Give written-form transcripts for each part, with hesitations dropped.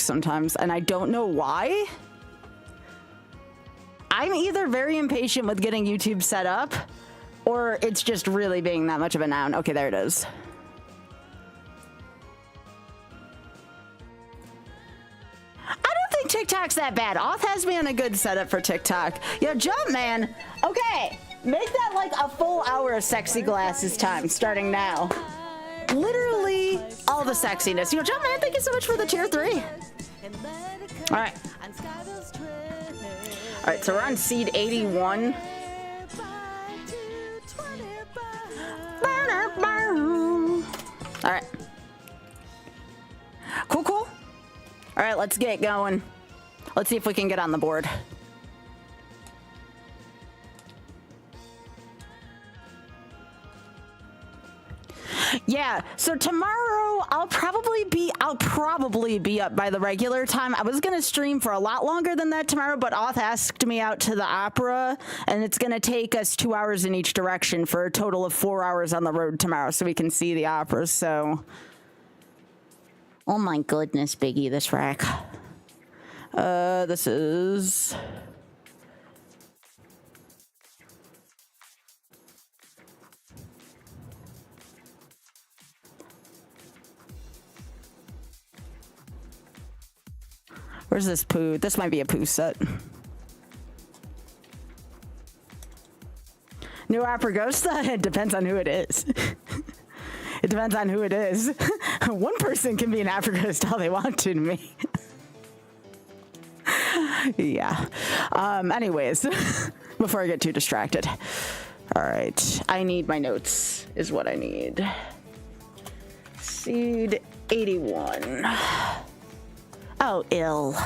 sometimes, and I don't know why. I'm either very impatient with getting YouTube set up, or it's just really being that much of a noun. Okay, there it is. I don't think TikTok's that bad. Auth has me on a good setup for TikTok. Yo, Jumpman. Okay, make that like a full hour of sexy glasses time starting now. Literally all the sexiness. Yo, Jumpman, thank you so much for the tier 3. All right. All right, so we're on seed 81. All right. Cool, cool. All right, let's get going. Let's see if we can get on the board. Yeah, so tomorrow I'll probably be up by the regular time. I was gonna stream for a lot longer than that tomorrow, but Auth asked me out to the opera, and it's gonna take us 2 hours in each direction for a total of 4 hours on the road tomorrow, so we can see the opera. So, oh my goodness, Biggie, this rack. This is. Where's this poo? This might be a poo set. New opera ghost? It depends on who it is. It depends on who it is. One person can be an opera ghost all they want to me. Yeah. Anyways, before I get too distracted. All right. I need my notes is what I need. Seed 81. Oh, ill.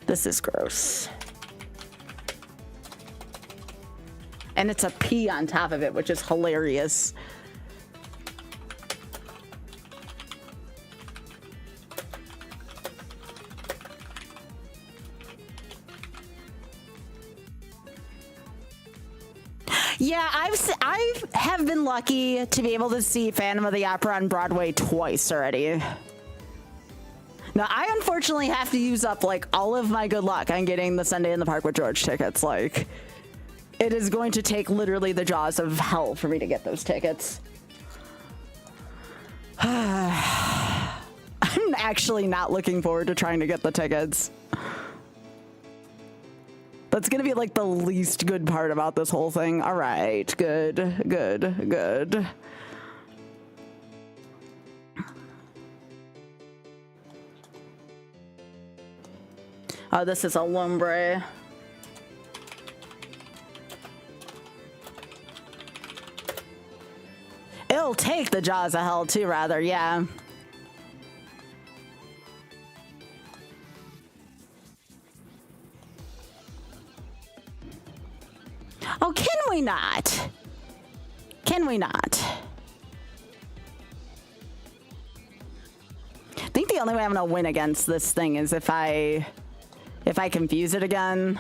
This is gross. And it's a P on top of it, which is hilarious. Yeah, I have been lucky to be able to see Phantom of the Opera on Broadway twice already. Now, I unfortunately have to use up, like, all of my good luck on getting the Sunday in the Park with George tickets. Like, it is going to take literally the jaws of hell for me to get those tickets. I'm actually not looking forward to trying to get the tickets. That's going to be, like, the least good part about this whole thing. All right, good, good, good. Oh, this is a lumbre. It'll take the jaws of hell too, rather, yeah. Oh, can we not? Can we not? I think the only way I'm gonna win against this thing is if I confuse it again.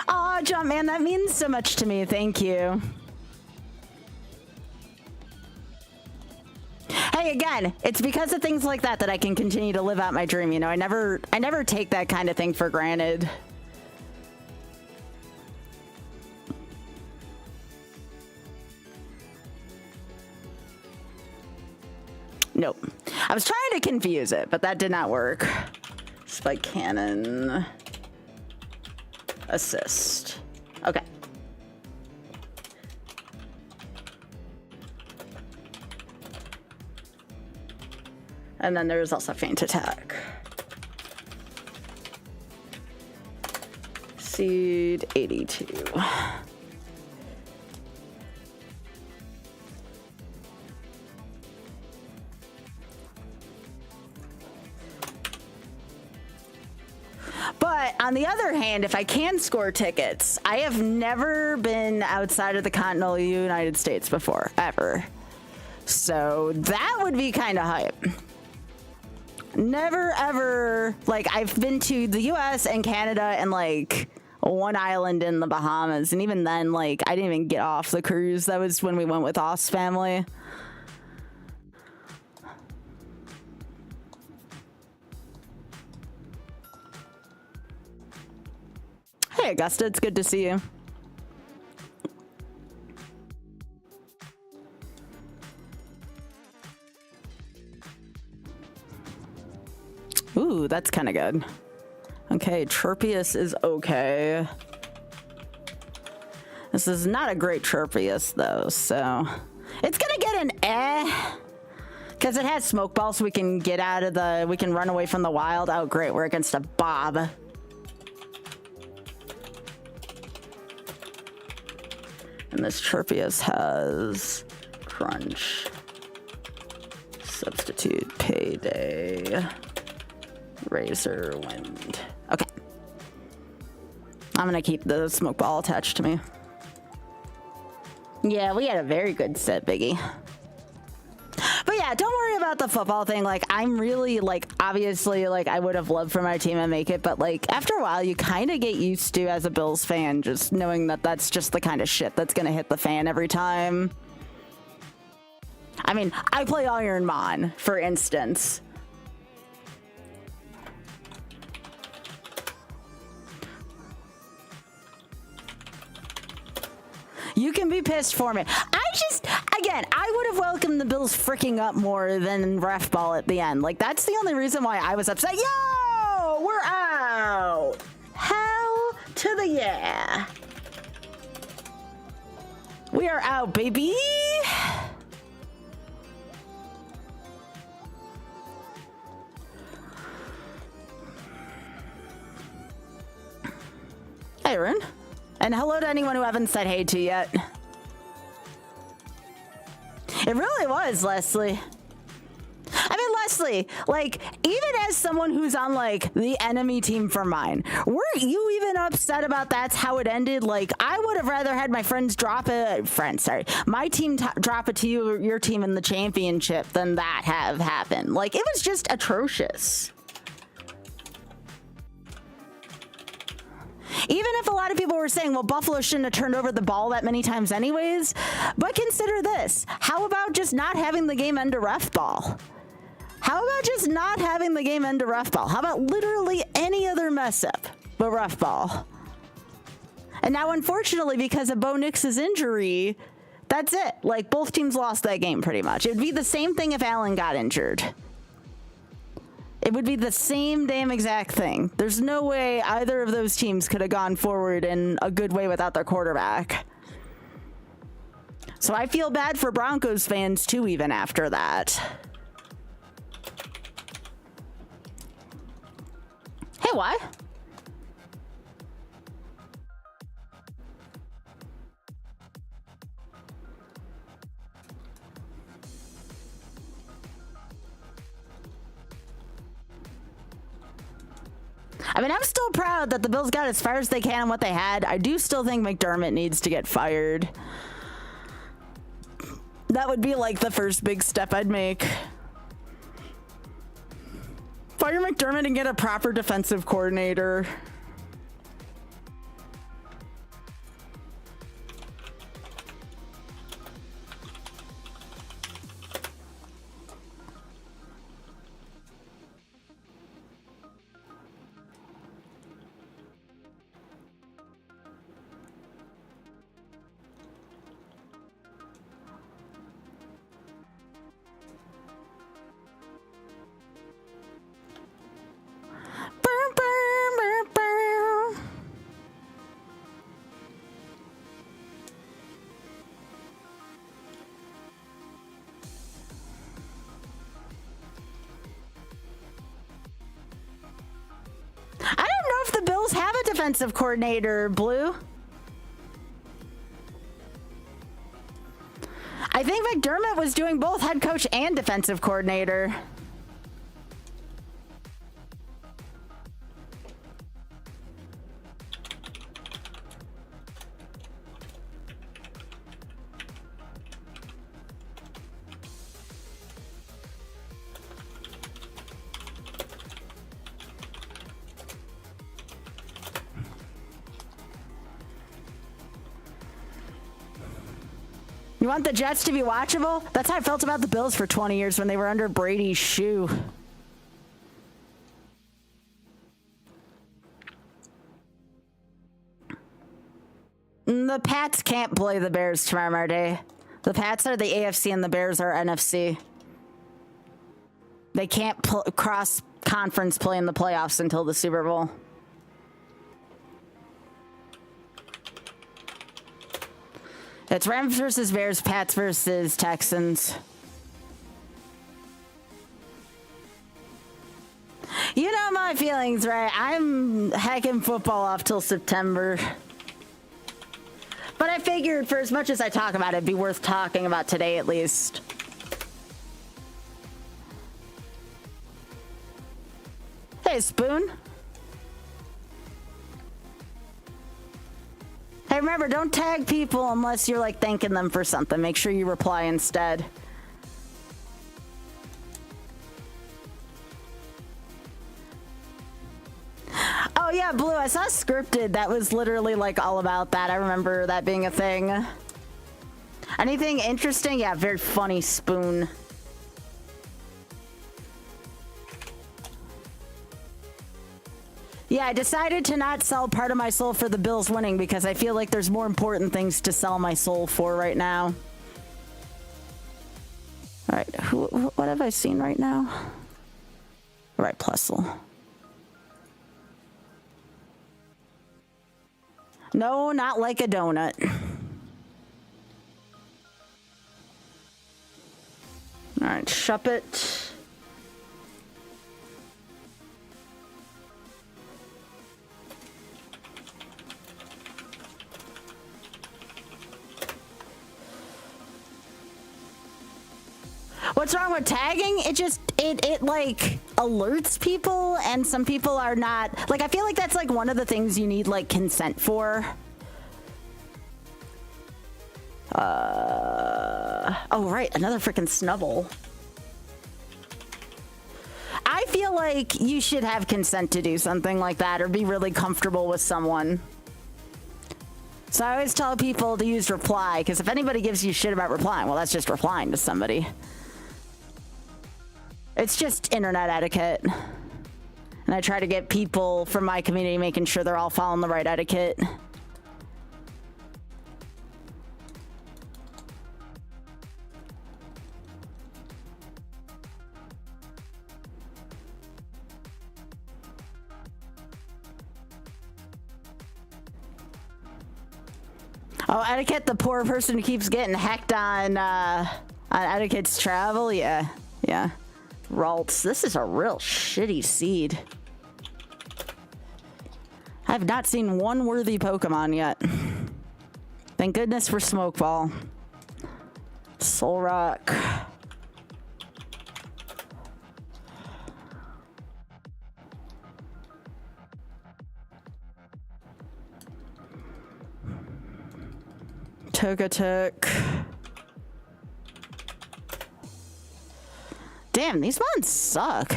Aw, Jumpman, that means so much to me. Thank you. Hey, again, it's because of things like that that I can continue to live out my dream. You know, I never take that kind of thing for granted. Nope. I was trying to confuse it, but that did not work. Spike cannon. Assist. Okay. And then there's also feint attack. Seed 82. But on the other hand, if I can score tickets, I have never been outside of the continental United States before, ever. So that would be kind of hype. Never ever, like, I've been to the US and Canada and like one island in the Bahamas, and even then, like, I didn't even get off the cruise. That was when we went with Oss family. Hey, Augusta, it's good to see you. Ooh, that's kind of good. Okay, Chirpius is okay. This is not a great Chirpius, though, so... It's gonna get an eh. Because it has smoke ball, so we can get out of the... We can run away from the wild. Oh, great, we're against a Bob. And this Chirpius has... Crunch. Substitute. Payday. Razor Wind. Okay. I'm gonna keep the smoke ball attached to me. Yeah, we had a very good set, Biggie. But yeah, don't worry about the football thing. Like, I'm really, like, obviously, like, I would have loved for my team to make it, but, like, after a while, you kind of get used to, as a Bills fan, just knowing that that's just the kind of shit that's gonna hit the fan every time. I mean, I play Ironmon, for instance. You can be pissed for me. Again, I would have welcomed the Bills freaking up more than ref ball at the end. Like, that's the only reason why I was upset. Yo, we're out. Hell to the yeah. We are out, baby. Hey, Aaron. And hello to anyone who I haven't said hey to yet. It really was, Leslie. I mean, Leslie, like, even as someone who's on, like, the enemy team for mine, weren't you even upset about that's how it ended? Like, I would have rather had my friends drop it, my team drop it to your team in the championship than that have happened. Like, it was just atrocious. Even if a lot of people were saying, well, Buffalo shouldn't have turned over the ball that many times anyways. But consider this. How about just not having the game end to ref ball? How about just not having the game end to ref ball? How about literally any other mess up but ref ball? And now, unfortunately, because of Bo Nix's injury, that's it. Like, both teams lost that game pretty much. It would be the same thing if Allen got injured. It would be the same damn exact thing. There's no way either of those teams could have gone forward in a good way without their quarterback. So I feel bad for Broncos fans too, even after that. Hey, what? I mean, I'm still proud that the Bills got as far as they can on what they had. I do still think McDermott needs to get fired. That would be like the first big step I'd make. Fire McDermott and get a proper defensive coordinator. Have a defensive coordinator, Blue. I think McDermott was doing both head coach and defensive coordinator. You want the Jets to be watchable? That's how I felt about the Bills for 20 years when they were under Brady's shoe. The Pats can't play the Bears tomorrow, Marty. The Pats are the AFC and the Bears are NFC. They can't cross-conference play in the playoffs until the Super Bowl. It's Rams versus Bears, Pats versus Texans. You know my feelings, right? I'm hacking football off till September. But I figured for as much as I talk about it, it'd be worth talking about today at least. Hey, Spoon. Hey, remember, don't tag people unless you're like thanking them for something. Make sure you reply instead. Oh yeah, Blue, I saw Scripted. That was literally like all about that. I remember that being a thing. Anything interesting? Yeah, very funny, Spoon. Yeah, I decided to not sell part of my soul for the Bills winning because I feel like there's more important things to sell my soul for right now. All right, what have I seen right now? All right, Plessel. No, not like a donut. All right, Shuppet. What's wrong with tagging? It like alerts people, and some people are not, like, I feel like that's like one of the things you need like consent for. Oh right, another freaking snubble. I feel like you should have consent to do something like that or be really comfortable with someone. So I always tell people to use reply, because if anybody gives you shit about replying, well, that's just replying to somebody. It's just internet etiquette. And I try to get people from my community making sure they're all following the right etiquette. Oh, etiquette, the poor person who keeps getting hecked on etiquette's travel? Yeah. Ralts, this is a real shitty seed. I have not seen one worthy Pokemon yet. Thank goodness for Smokeball. Solrock. Togetic. Damn, these ones suck.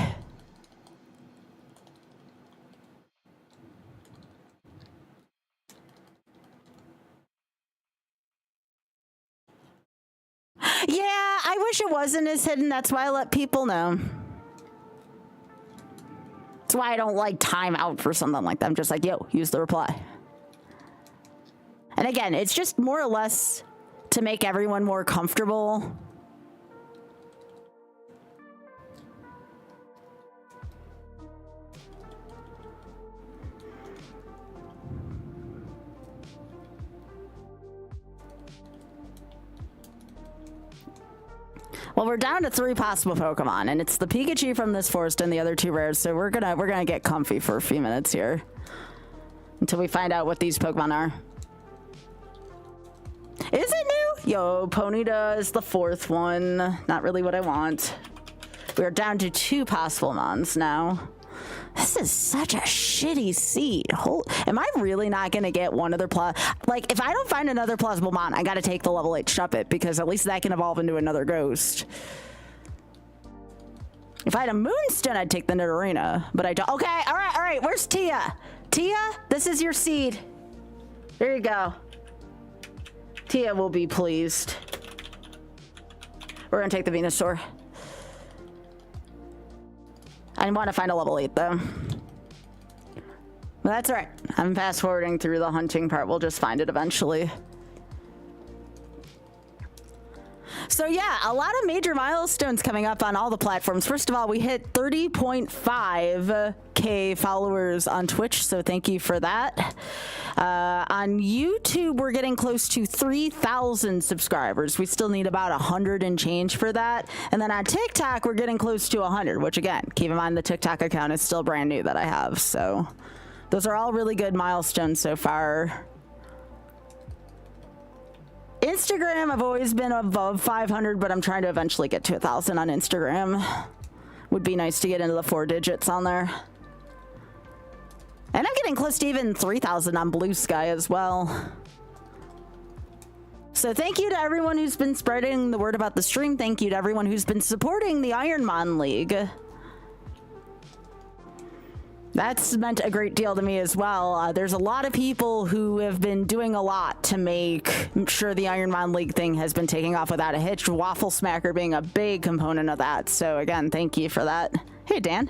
Yeah, I wish it wasn't as hidden. That's why I let people know. That's why I don't like time out for something like that. I'm just like, yo, use the reply. And again, it's just more or less to make everyone more comfortable. Well, we're down to 3 possible Pokemon, and it's the Pikachu from this forest and the other 2 rares, so we're gonna get comfy for a few minutes here until we find out what these Pokemon are. Is it new? Yo, Ponyta is the 4th one. Not really what I want. We're down to 2 possible mons now. This is such a shitty seed. Am I really not gonna get one other like, if I don't find another plausible mon, I gotta take the level 8 Shuppet, because at least that can evolve into another ghost. If I had a Moonstone, I'd take the Nidorina, but I don't. Okay, all right, where's Tia? Tia, this is your seed. There you go. Tia will be pleased. We're gonna take the Venusaur. I want to find a level 8 though. But that's all right. I'm fast forwarding through the hunting part. We'll just find it eventually. So yeah, a lot of major milestones coming up on all the platforms. First of all, we hit 30.5K followers on Twitch, so thank you for that. On YouTube, we're getting close to 3,000 subscribers. We still need about 100 and change for that. And then on TikTok, we're getting close to 100, which again, keep in mind the TikTok account is still brand new that I have. So those are all really good milestones so far. Instagram, I've always been above 500, but I'm trying to eventually get to 1,000 on Instagram. Would be nice to get into the 4 digits on there. And I'm getting close to even 3,000 on Blue Sky as well. So thank you to everyone who's been spreading the word about the stream. Thank you to everyone who's been supporting the Ironmon League. That's meant a great deal to me as well. There's a lot of people who have been doing a lot to make sure the Ironmon League thing has been taking off without a hitch. Waffle Smacker being a big component of that. So again, thank you for that. Hey, Dan.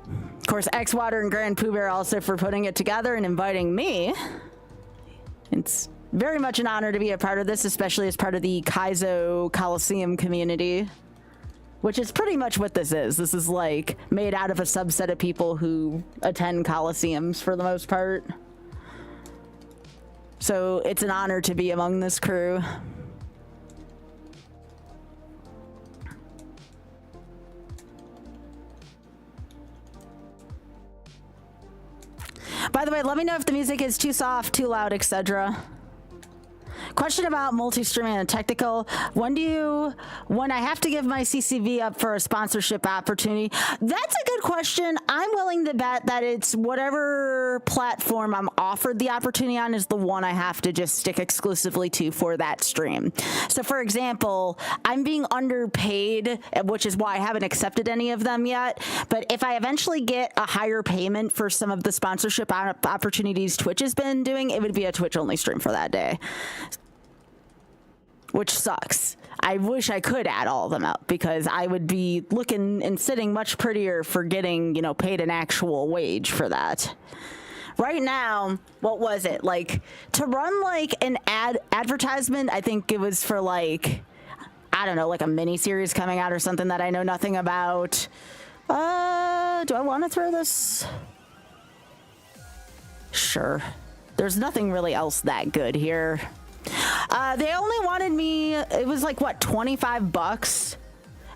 Of course, X-Water and Grand Pooh Bear also for putting it together and inviting me. It's very much an honor to be a part of this, especially as part of the Kaizo Coliseum community. Which is pretty much what this is. This is like made out of a subset of people who attend coliseums for the most part. So it's an honor to be among this crew. By the way, let me know if the music is too soft, too loud, etc. Question about multi-streaming and technical. When I have to give my CCV up for a sponsorship opportunity? That's a good question. I'm willing to bet that it's whatever platform I'm offered the opportunity on is the one I have to just stick exclusively to for that stream. So for example, I'm being underpaid, which is why I haven't accepted any of them yet. But if I eventually get a higher payment for some of the sponsorship opportunities Twitch has been doing, it would be a Twitch only stream for that day. Which sucks. I wish I could add all of them up because I would be looking and sitting much prettier for getting, you know, paid an actual wage for that. Right now, what was it? Like, to run like an advertisement, I think it was for like, I don't know, like a mini series coming out or something that I know nothing about. Do I want to throw this? Sure. There's nothing really else that good here. They only wanted me, it was like, what, 25 bucks?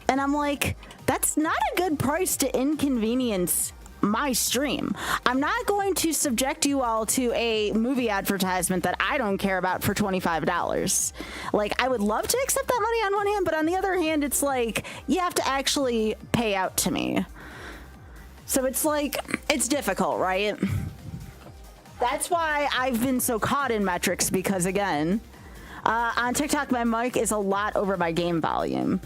And I'm like, that's not a good price to inconvenience my stream. I'm not going to subject you all to a movie advertisement that I don't care about for $25. Like, I would love to accept that money on one hand, but on the other hand, it's like, you have to actually pay out to me. So it's like, it's difficult, right? That's why I've been so caught in metrics because, again, on TikTok, my mic is a lot over my game volume.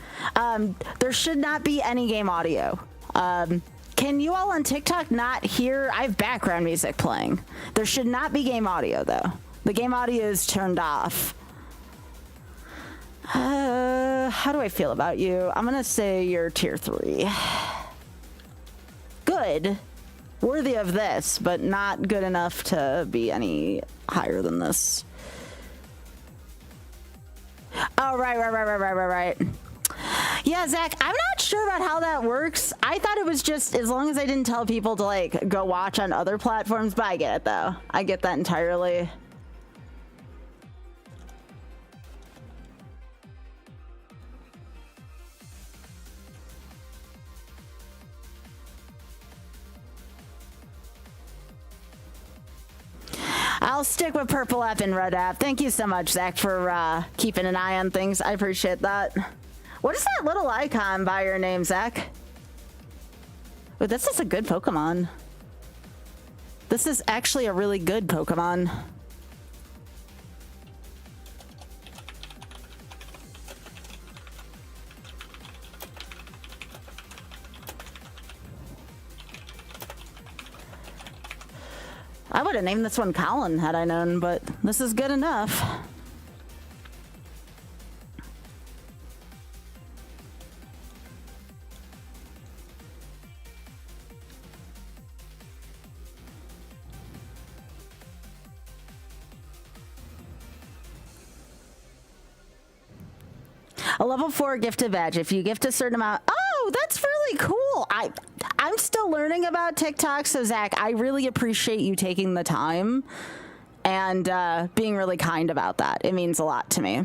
There should not be any game audio. Can you all on TikTok not hear? I have background music playing. There should not be game audio, though. The game audio is turned off. How do I feel about you? I'm going to say you're tier 3. Good. Worthy of this, but not good enough to be any higher than this. Oh, right. Yeah, Zach, I'm not sure about how that works. I thought it was just as long as I didn't tell people to, like, go watch on other platforms, but I get it, though. I get that entirely. I'll stick with purple app and red app. Thank you so much, Zach, for keeping an eye on things. I appreciate that. What is that little icon by your name, Zach? Oh, this is a good Pokemon. This is actually a really good Pokemon. I would have named this one Colin had I known, but this is good enough. A level 4 gifted badge. If you gift a certain amount. Oh, that's really cool. I'm still learning about TikTok, so Zach, I really appreciate you taking the time and being really kind about that. It means a lot to me.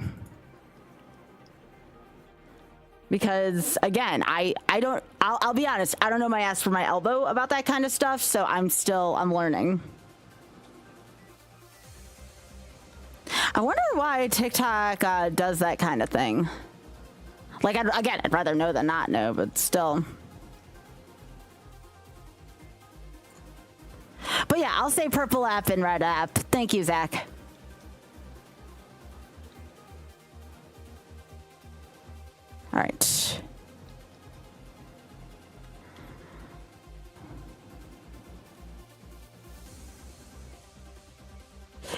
Because again, I'll be honest, I don't know my ass from my elbow about that kind of stuff, so I'm learning. I wonder why TikTok does that kind of thing. Like, I'd rather know than not know, but still. But yeah, I'll say purple app and red app. Thank you, Zach. All right.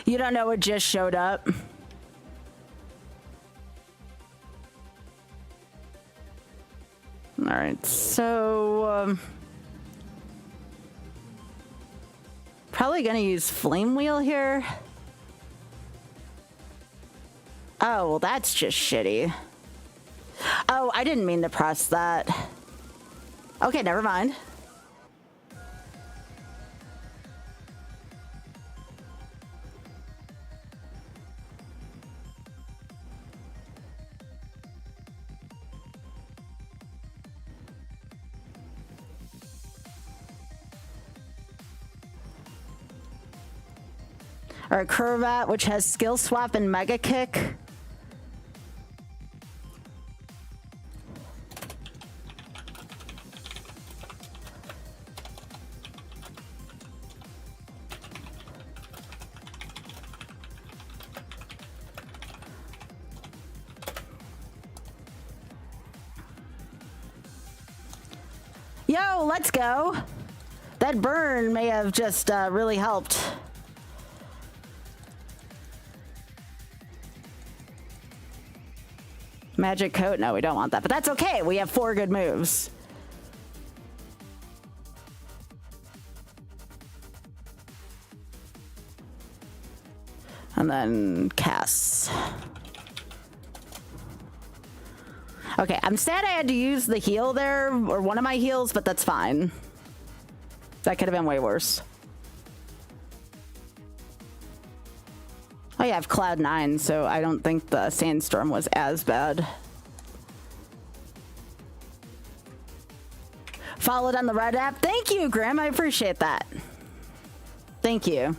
You don't know what just showed up? All right, so probably gonna use Flame Wheel here. Oh, well, that's just shitty. Oh, I didn't mean to press that. Okay, never mind. Or Curvat, which has Skill Swap and Mega Kick. Yo, let's go. That burn may have just really helped. Magic Coat? No, we don't want that, but that's okay. We have 4 good moves. And then casts. Okay, I'm sad I had to use the heal there, or one of my heals, but that's fine. That could have been way worse. Oh yeah, I have Cloud 9, so I don't think the Sandstorm was as bad. Followed on the red app. Thank you, Graham. I appreciate that. Thank you.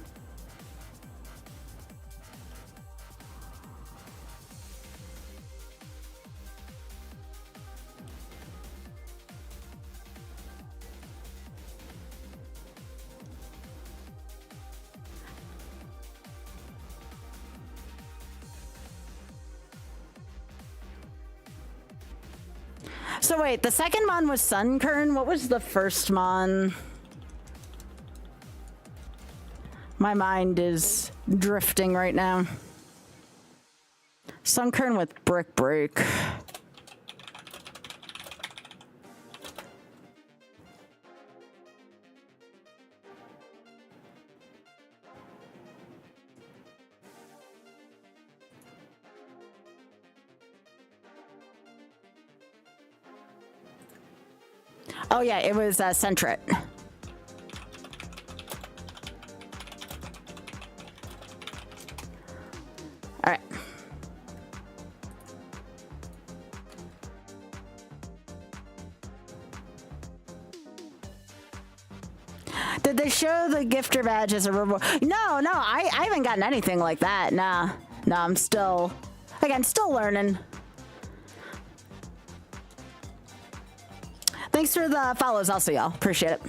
So wait, the second mon was Sunkern. What was the first mon? My mind is drifting right now. Sunkern with Brick Break. Oh yeah, it was Centret. All right. Did they show the gifter badge as a reward? No, I haven't gotten anything like that. Nah, no, I'm still, again, still learning. Thanks for the follows also, y'all. Appreciate it.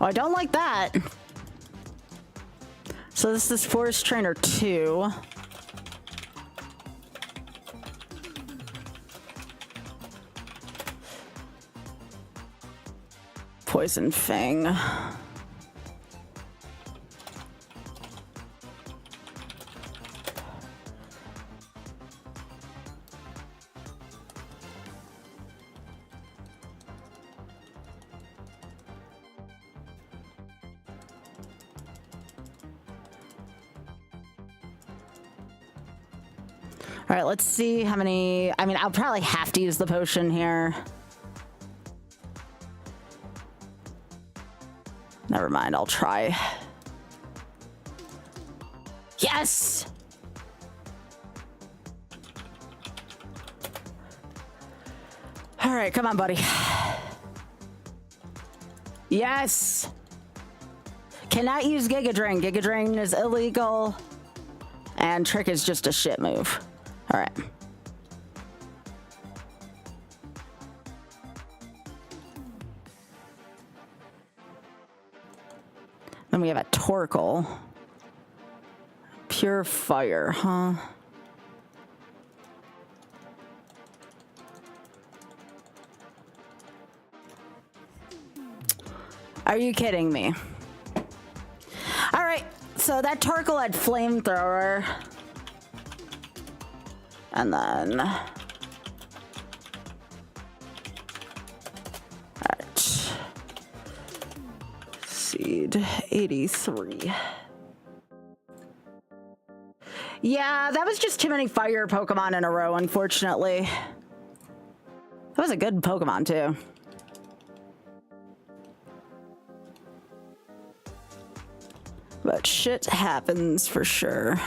Oh, I don't like that. So this is Forest Trainer 2. Poison Fang. All right, let's see how many. I mean, I'll probably have to use the potion here. Never mind, I'll try. Yes! All right, come on, buddy. Yes! Cannot use Giga Drain. Giga Drain is illegal. And Trick is just a shit move. All right. Then we have a Torkoal. Pure Fire, huh? Are you kidding me? All right, so that Torkoal had Flamethrower. And then... Alright. Seed 83. Yeah, that was just too many fire Pokemon in a row, unfortunately. That was a good Pokemon, too. But shit happens for sure.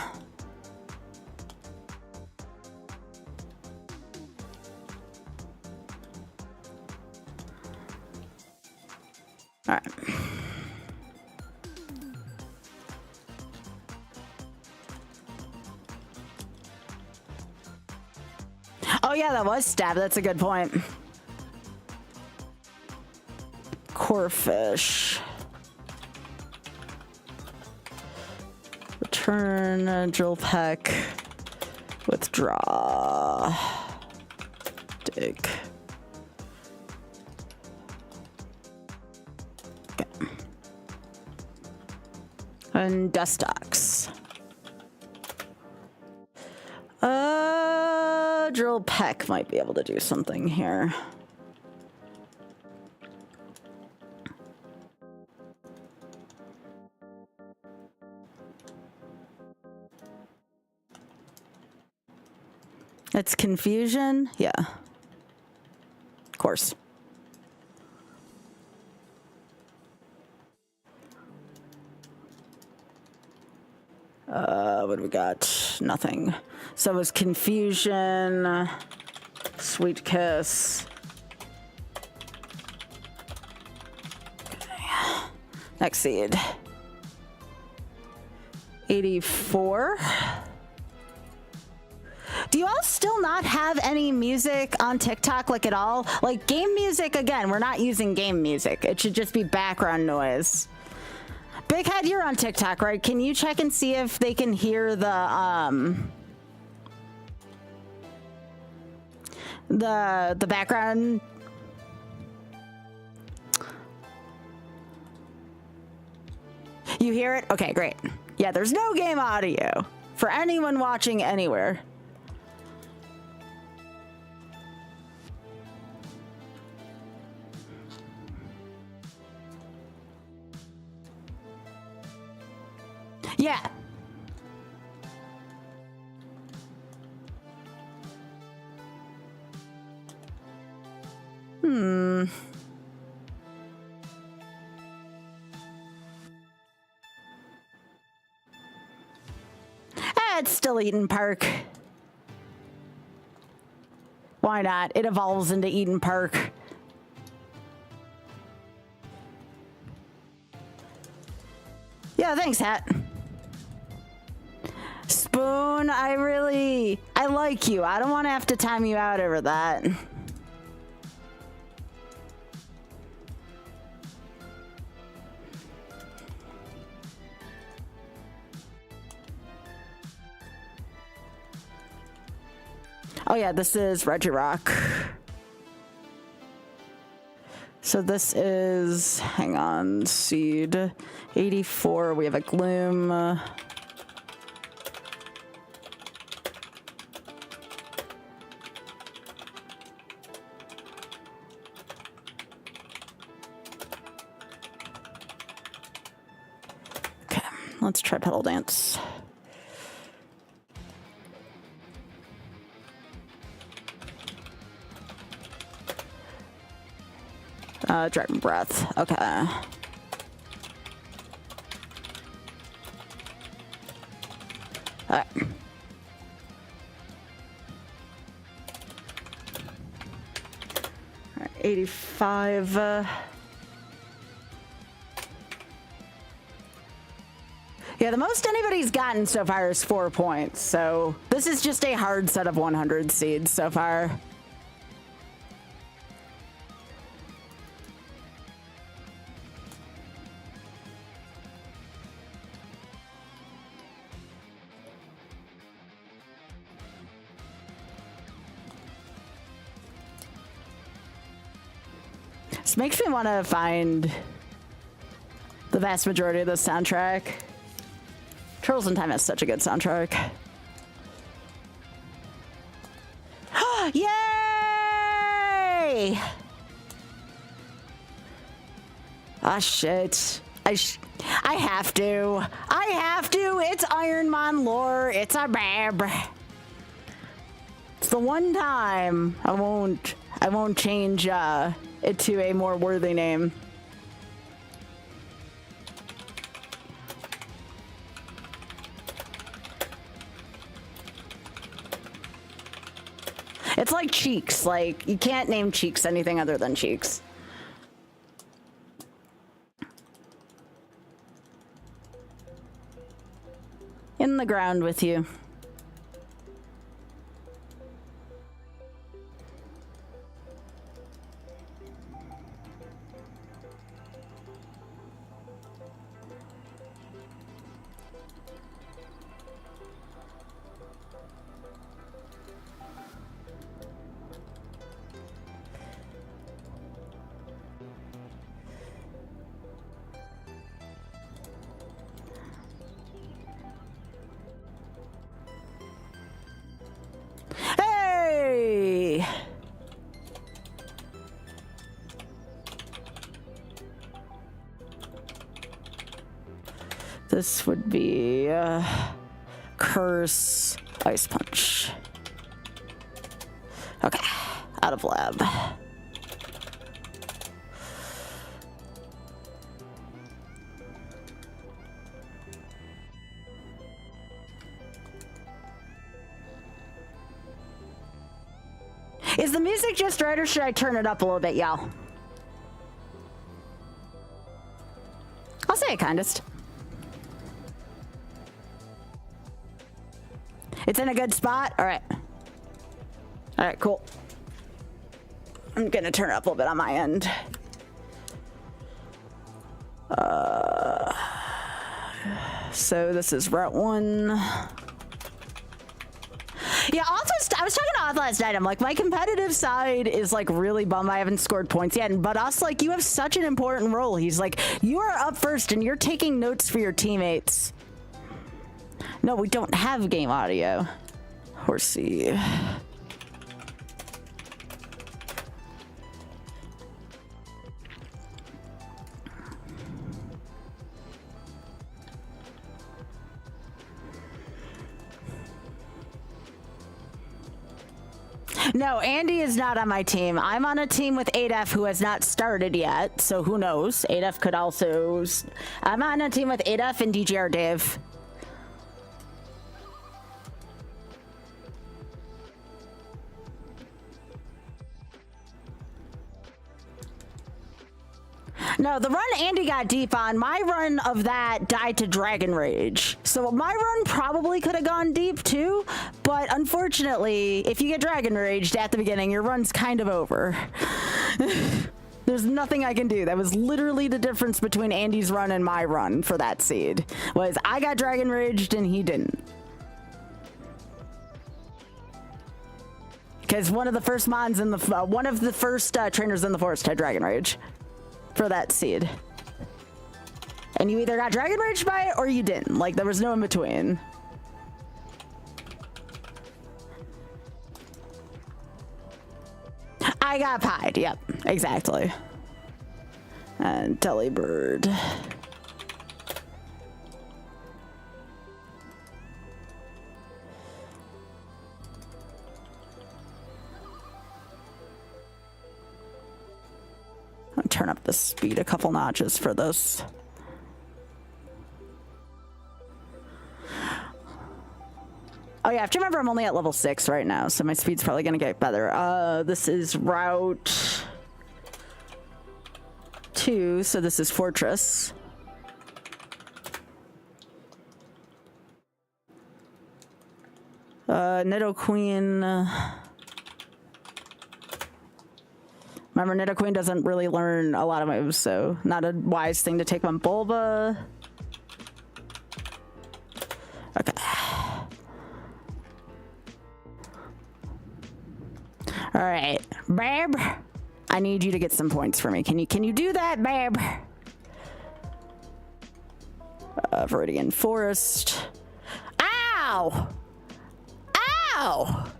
All right. Oh yeah, that was stab. That's a good point. Corphish. Return, drill peck, withdraw, dig. Okay. And Dustox. Drill peck might be able to do something here. It's confusion? Yeah. Of course. What do we got? Nothing. So it was confusion, sweet kiss. Okay. Next seed. 84. Do you all still not have any music on TikTok, like at all? Like game music, again, we're not using game music. It should just be background noise. Big Head, you're on TikTok, right? Can you check and see if they can hear the background? You hear it? Okay, great. Yeah, there's no game audio for anyone watching anywhere. Yeah. It's still Eden Park. Why not? It evolves into Eden Park. Yeah, thanks, Hat. Spoon, I like you. I don't want to have to time you out over that. Oh yeah, this is Regirock. So this is, hang on, seed 84. We have a Gloom. Okay, let's try Petal Dance. Dragon Breath. Okay. Alright. 85. Yeah, the most anybody's gotten so far is 4 points, so this is just a hard set of 100 seeds so far. This makes me want to find the vast majority of the soundtrack. Turtles in Time has such a good soundtrack. Yay! Ah, shit. I have to. I have to. It's Ironmon lore. It's a bab. It's the one time I won't change it to a more worthy name. It's like Cheeks. Like, you can't name Cheeks anything other than Cheeks. In the ground with you. Hey! This would be Curse, Ice Punch. Okay, out of lab. Is the music just right, or should I turn it up a little bit, y'all? I'll say it kindest. It's in a good spot? All right. All right, cool. I'm gonna turn it up a little bit on my end. So this is Route 1. Yeah, I was talking to Oth last night. I'm like, my competitive side is like really bummed I haven't scored points yet. But us, like, you have such an important role. He's like, you are up first and you're taking notes for your teammates. No, we don't have game audio. Horsey. No, Andy is not on my team. I'm on a team with 8F who has not started yet, so who knows? 8F could also... I'm on a team with 8F and DGR Dave. No, the run Andy got deep on, my run of that died to Dragon Rage. So my run probably could have gone deep too, but unfortunately, if you get Dragon Raged at the beginning, your run's kind of over. There's nothing I can do. That was literally the difference between Andy's run and my run for that seed, was I got Dragon Raged and he didn't. Because one of the first mons in the, one of the first trainers in the forest had Dragon Rage for that seed. And you either got Dragon Rage by it or you didn't. Like, there was no in between. I got pied. Yep, exactly. And Delibird. Turn up the speed a couple notches for this. Oh yeah, I have to remember I'm only at level 6 right now, so my speed's probably gonna get better. This is route 2, so this is Fortress. Nidoqueen. Remember, Nidoqueen doesn't really learn a lot of moves, so not a wise thing to take on Bulba. Okay. All right, babe. I need you to get some points for me. Can you do that, babe? Viridian Forest. Ow! Ow!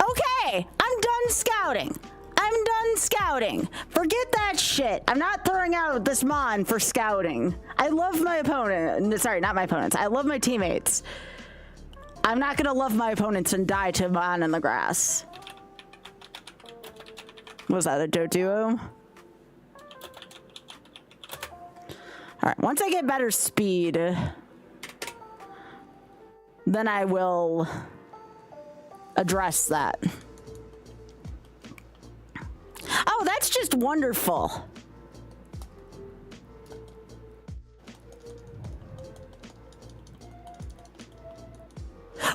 Okay, I'm done scouting. I'm done scouting. Forget that shit. I'm not throwing out this Mon for scouting. I love my opponent. Sorry, not my opponents. I love my teammates. I'm not gonna love my opponents and die to Mon in the grass. Was that a Doduo? Alright, once I get better speed, then I will address that. Oh, that's just wonderful.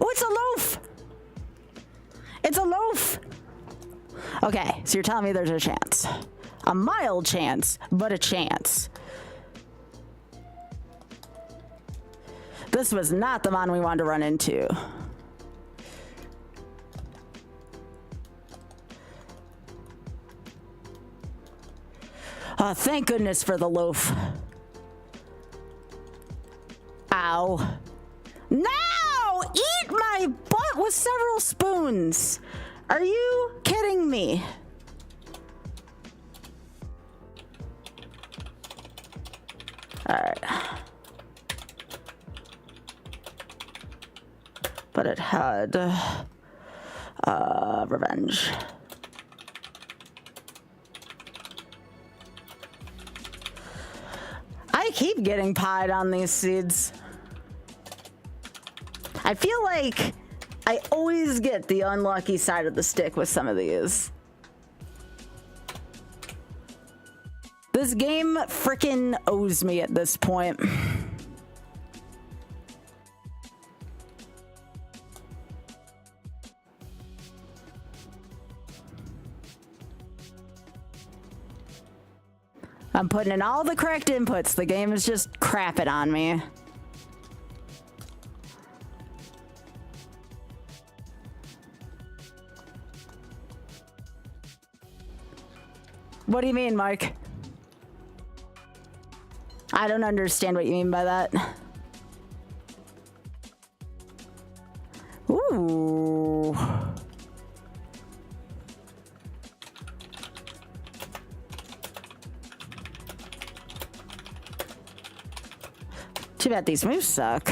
Oh, it's a loaf! It's a loaf! Okay, so you're telling me there's a chance. A mild chance, but a chance. This was not the Mon we wanted to run into. Oh, thank goodness for the loaf. Ow. No! Eat my butt with several spoons. Are you kidding me? All right. But it had revenge. I keep getting pied on these seeds. I feel like I always get the unlucky side of the stick with some of these. This game frickin' owes me at this point. I'm putting in all the correct inputs. The game is just crapping on me. What do you mean, Mike? I don't understand what you mean by that. Ooh. Too bad these moves suck.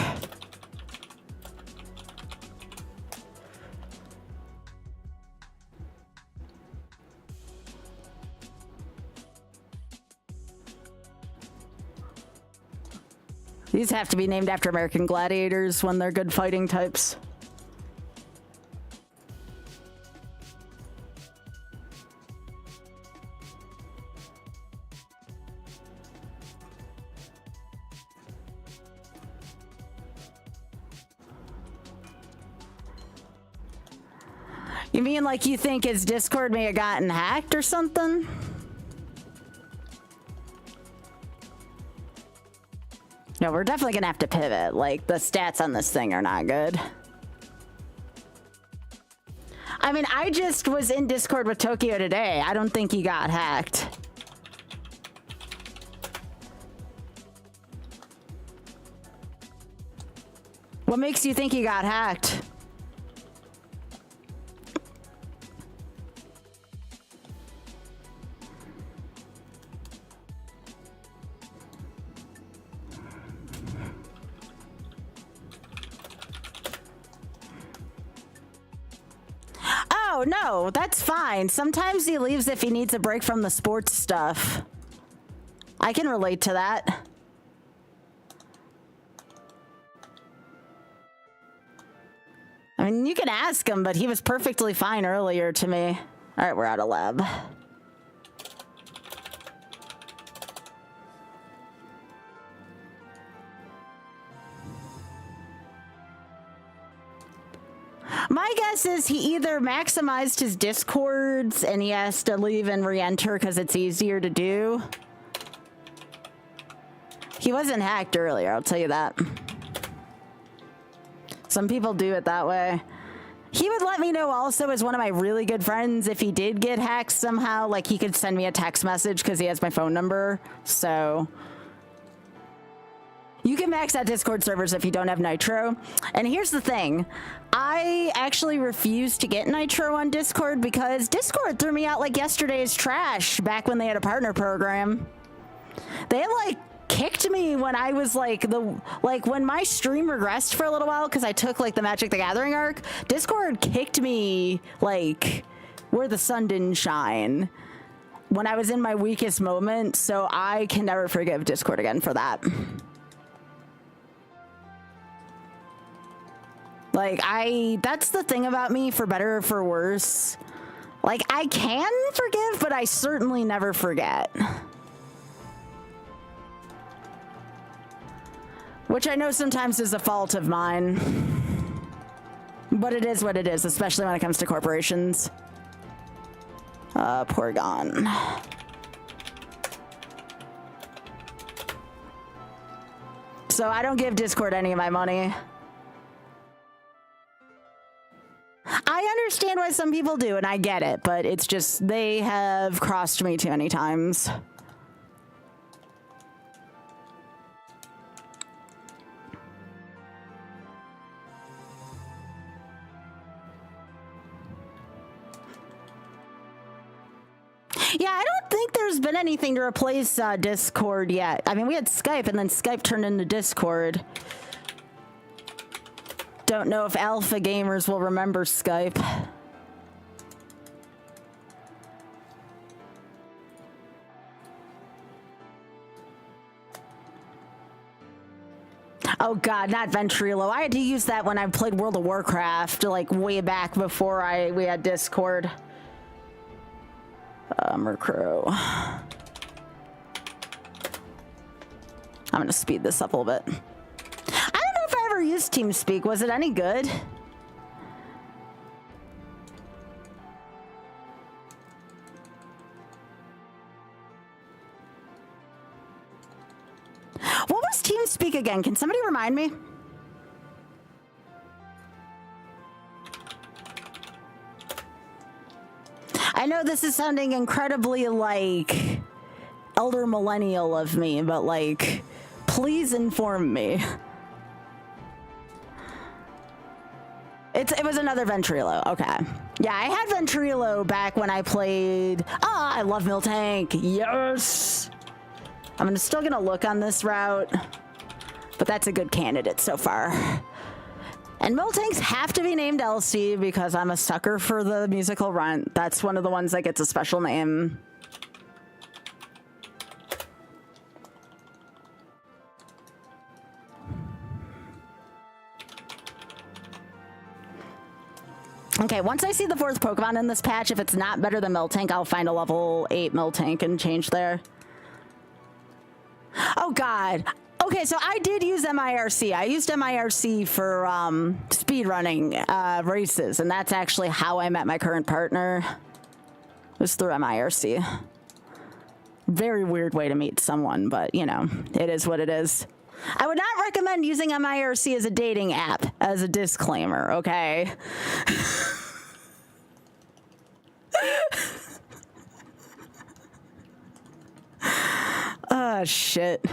These have to be named after American gladiators when they're good fighting types. You mean like you think his Discord may have gotten hacked or something? No, we're definitely gonna have to pivot. Like, the stats on this thing are not good. I mean, I just was in Discord with Tokyo today. I don't think he got hacked. What makes you think he got hacked? Oh, no, that's fine. Sometimes he leaves if he needs a break from the sports stuff. I can relate to that. I mean, you can ask him, but he was perfectly fine earlier to me. All right, we're out of lab. My guess is he either maximized his discords and he has to leave and re-enter because it's easier to do. He wasn't hacked earlier, I'll tell you that. Some people do it that way. He would let me know also as one of my really good friends if he did get hacked somehow. Like, he could send me a text message because he has my phone number. So you can max out Discord servers if you don't have Nitro. And here's the thing. I actually refuse to get Nitro on Discord because Discord threw me out like yesterday's trash back when they had a partner program. They like kicked me when I was like when my stream regressed for a little while because I took like the Magic the Gathering arc. Discord kicked me like where the sun didn't shine when I was in my weakest moment. So I can never forgive Discord again for that. Like, that's the thing about me, for better or for worse. Like, I can forgive, but I certainly never forget. Which I know sometimes is a fault of mine. But it is what it is, especially when it comes to corporations. Porygon. So I don't give Discord any of my money. I understand why some people do, and I get it, but it's just they have crossed me too many times. Yeah, I don't think there's been anything to replace Discord yet. I mean, we had Skype, and then Skype turned into Discord. Don't know if alpha gamers will remember Skype. Oh god, not Ventrilo. I had to use that when I played World of Warcraft, like way back before we had Discord. Murkrow. I'm gonna speed this up a little bit. Used TeamSpeak. Was it any good? What was TeamSpeak again? Can somebody remind me? I know this is sounding incredibly like elder millennial of me, but like, please inform me. It was another Ventrilo. Okay. Yeah, I had Ventrilo back when I played. Ah, I love Miltank. Yes. I'm still gonna look on this route, but that's a good candidate so far. And Miltanks have to be named Elsie because I'm a sucker for the musical Runt. That's one of the ones that gets a special name. Okay, once I see the 4th Pokemon in this patch, if it's not better than Miltank, I'll find a level 8 Miltank and change there. Oh god. Okay, so I did use MIRC. I used MIRC for speedrunning races, and that's actually how I met my current partner. It was through MIRC. Very weird way to meet someone, but you know, it is what it is. I would not recommend using MIRC as a dating app, as a disclaimer, okay? Oh, shit.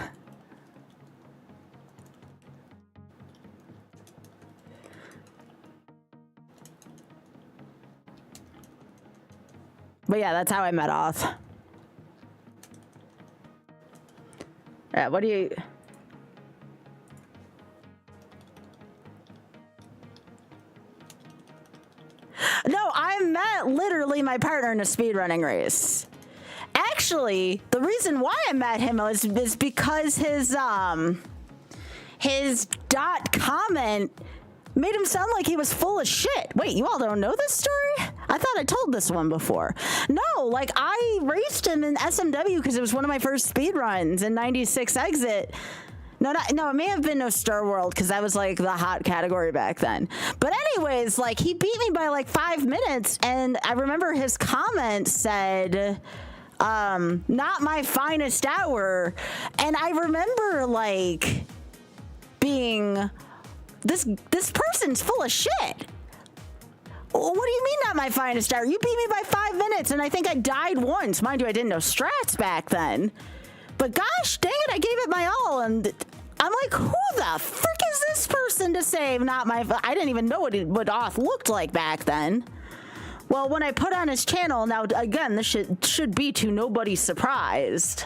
But yeah, that's how I met Oth. Yeah, what do you... No, I met literally my partner in a speedrunning race. actually, the reason why I met him is because his dot comment made him sound like he was full of shit. Wait, you all don't know this story? I thought I told this one before. No, like I raced him in SMW because it was one of my first speed runs in 96 exit. No, it may have been No Star World because that was like the hot category back then. But anyways, like he beat me by like 5 minutes, and I remember his comment said, not my finest hour. And I remember like being, this person's full of shit. What do you mean not my finest hour? You beat me by 5 minutes, and I think I died once. Mind you, I didn't know strats back then. But gosh dang it, I gave it my all, and I'm like, who the frick is this person to say not my... I didn't even know what Oth looked like back then. Well, when I put on his channel, now again, this should be to nobody's surprised.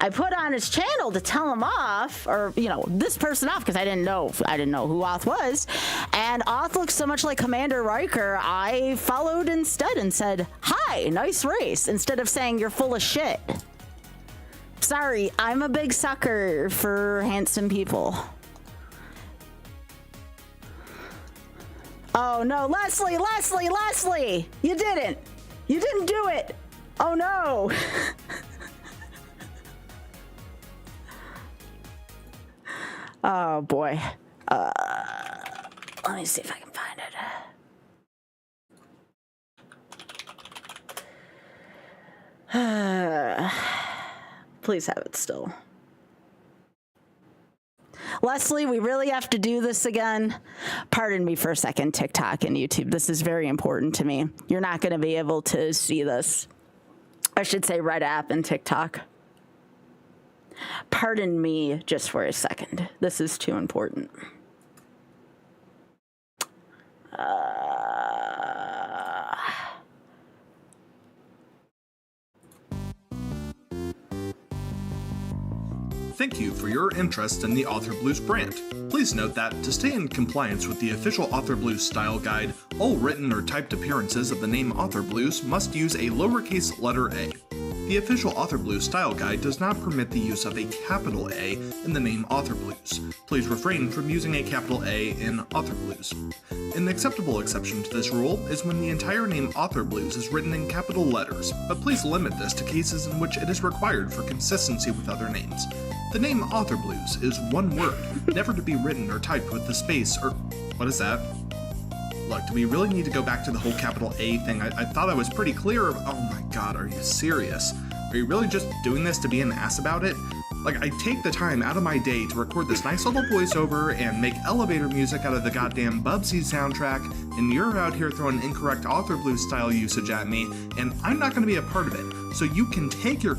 I put on his channel to tell him off, or, you know, this person off, because I didn't know who Oth was. And Oth looks so much like Commander Riker, I followed instead and said, hi, nice race, instead of saying you're full of shit. Sorry, I'm a big sucker for handsome people. Oh no, Leslie! You didn't do it! Oh no! Oh boy. Let me see if I can find it. Please have it still. Leslie, we really have to do this again. Pardon me for a second, TikTok and YouTube. This is very important to me. You're not going to be able to see this. I should say Red App and TikTok. Pardon me just for a second. This is too important. Thank you for your interest in the Author Blues brand. Please note that to stay in compliance with the official Author Blues style guide, all written or typed appearances of the name Author Blues must use a lowercase letter a. The official Author Blues style guide does not permit the use of a capital A in the name Author Blues. Please refrain from using a capital A in Author Blues. An acceptable exception to this rule is when the entire name Author Blues is written in capital letters, but please limit this to cases in which it is required for consistency with other names. The name Author Blues is one word, never to be written or typed with the space or... What is that? Look, do we really need to go back to the whole capital A thing? I thought I was pretty clear. Oh my god, are you serious? Are you really just doing this to be an ass about it? Like, I take the time out of my day to record this nice little voiceover and make elevator music out of the goddamn Bubsy soundtrack, and you're out here throwing incorrect Author Blues style usage at me, and I'm not going to be a part of it. So you can take your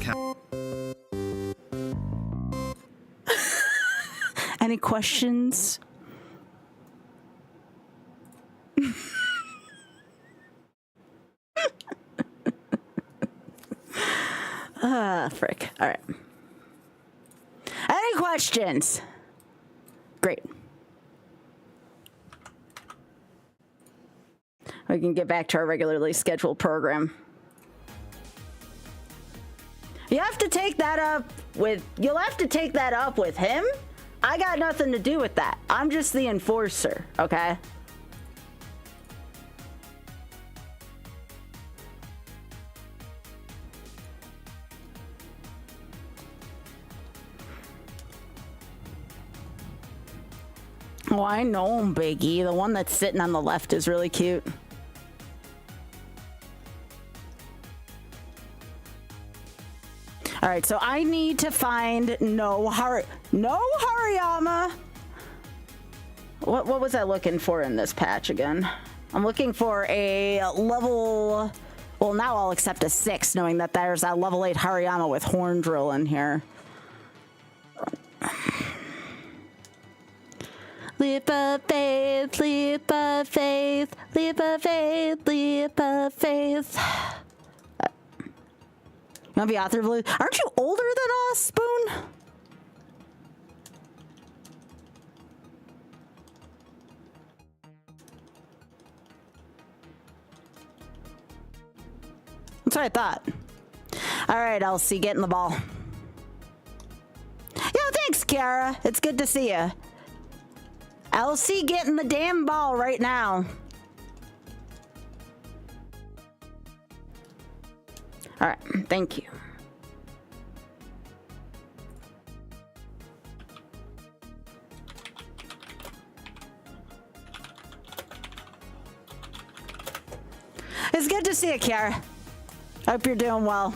Any questions? Frick. All right. Any questions? Great. We can get back to our regularly scheduled program. You'll have to take that up with him. I got nothing to do with that. I'm just the enforcer, okay? Oh, I know him, Biggie. The one that's sitting on the left is really cute. All right, so I need to find no Hariyama. What was I looking for in this patch again? I'm looking for a level... Well, now I'll accept a 6, knowing that there's a level 8 Hariyama with Horn Drill in here. Leap of faith, leap of faith, leap of faith, leap of faith. You want to be Author Blue? Aren't you older than us, Spoon? That's what I thought. All right, Elsie, get in the ball. Yeah, thanks, Kiara. It's good to see you. Elsie, get in the damn ball right now. All right, thank you. It's good to see you, Kiara. Hope you're doing well.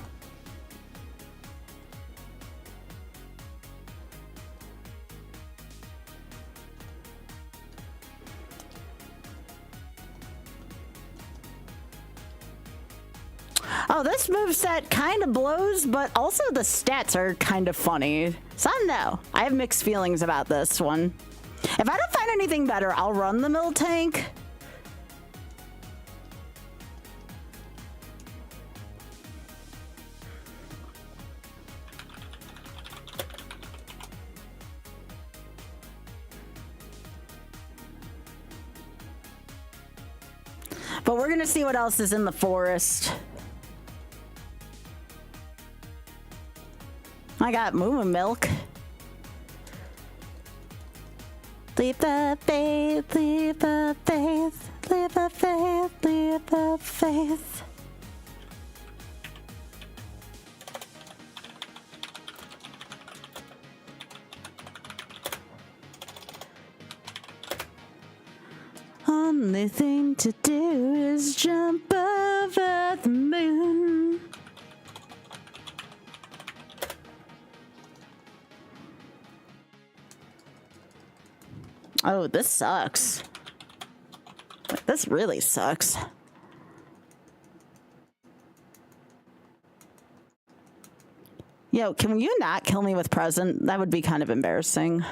Oh, this moveset kind of blows, but also the stats are kind of funny. So I don't know. I have mixed feelings about this one. If I don't find anything better, I'll run the mill tank. But we're gonna see what else is in the forest. I got moo milk. Leave the faith, leave the faith, leave the faith, leave the faith. Only thing to do is jump over the moon. Oh, this sucks. This really sucks. Yo, can you not kill me with present? That would be kind of embarrassing.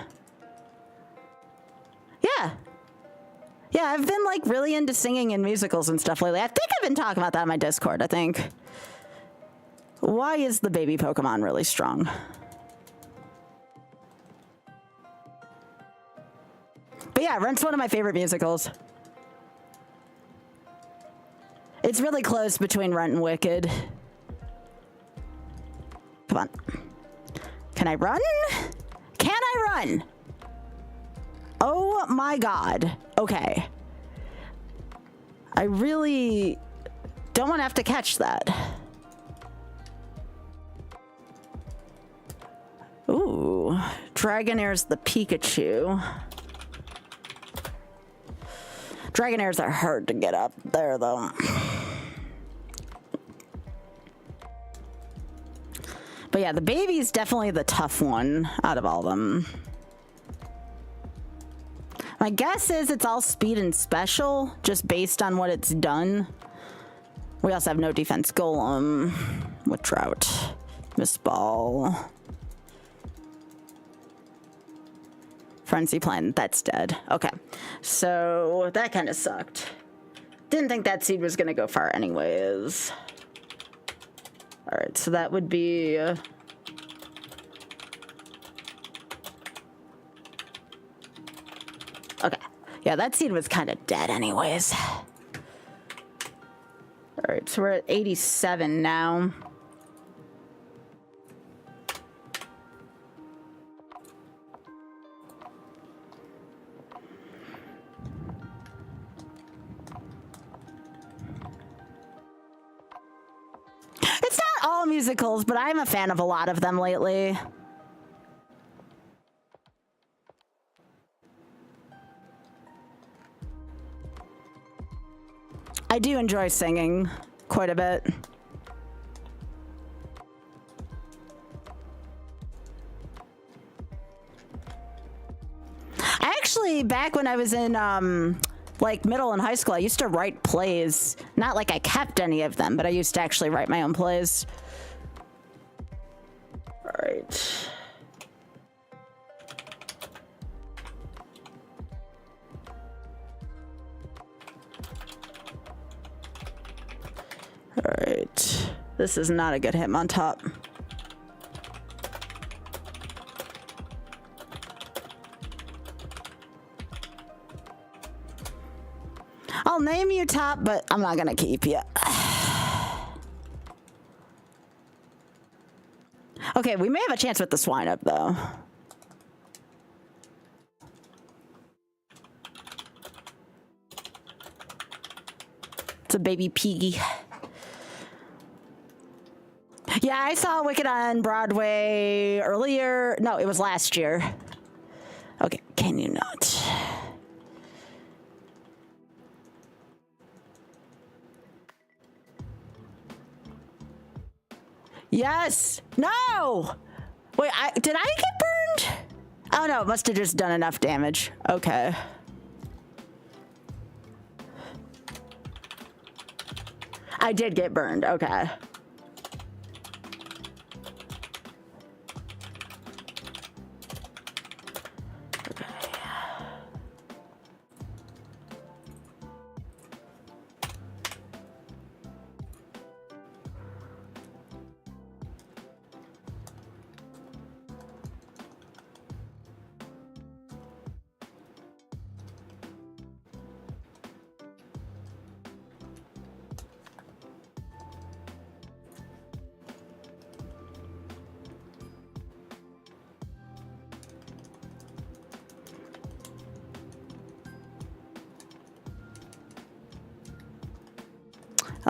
Yeah. Yeah, I've been like really into singing in musicals and stuff lately. I think I've been talking about that on my Discord, I think. Why is the baby Pokemon really strong? But yeah, Rent's one of my favorite musicals. It's really close between Rent and Wicked. Come on. Can I run? Can I run? Oh my god. Okay. I really don't want to have to catch that. Ooh. Dragonair's the Pikachu. Dragonairs are hard to get up there, though. But yeah, the baby's definitely the tough one out of all of them. My guess is it's all speed and special, just based on what it's done. We also have no defense golem with Trout. Miss Ball. Frenzy Plan, that's dead. Okay, so that kind of sucked. Didn't think that seed was gonna go far anyways. All right, so that would be... Okay, yeah, that seed was kind of dead anyways. All right, so we're at 87 now. It's not all musicals, but I'm a fan of a lot of them lately. I do enjoy singing quite a bit. I actually, back when I was in like middle and high school, I used to write plays. Not like I kept any of them, but I used to actually write my own plays. All right. All right. This is not a good hit on top. I'll name you top, but I'm not gonna keep you. Okay, we may have a chance with the swine up, though. It's a baby piggy. Yeah, I saw Wicked on Broadway earlier. No, it was last year. Okay, can you not? Yes! No! Wait, did I get burned? Oh no, it must have just done enough damage. Okay. I did get burned, okay.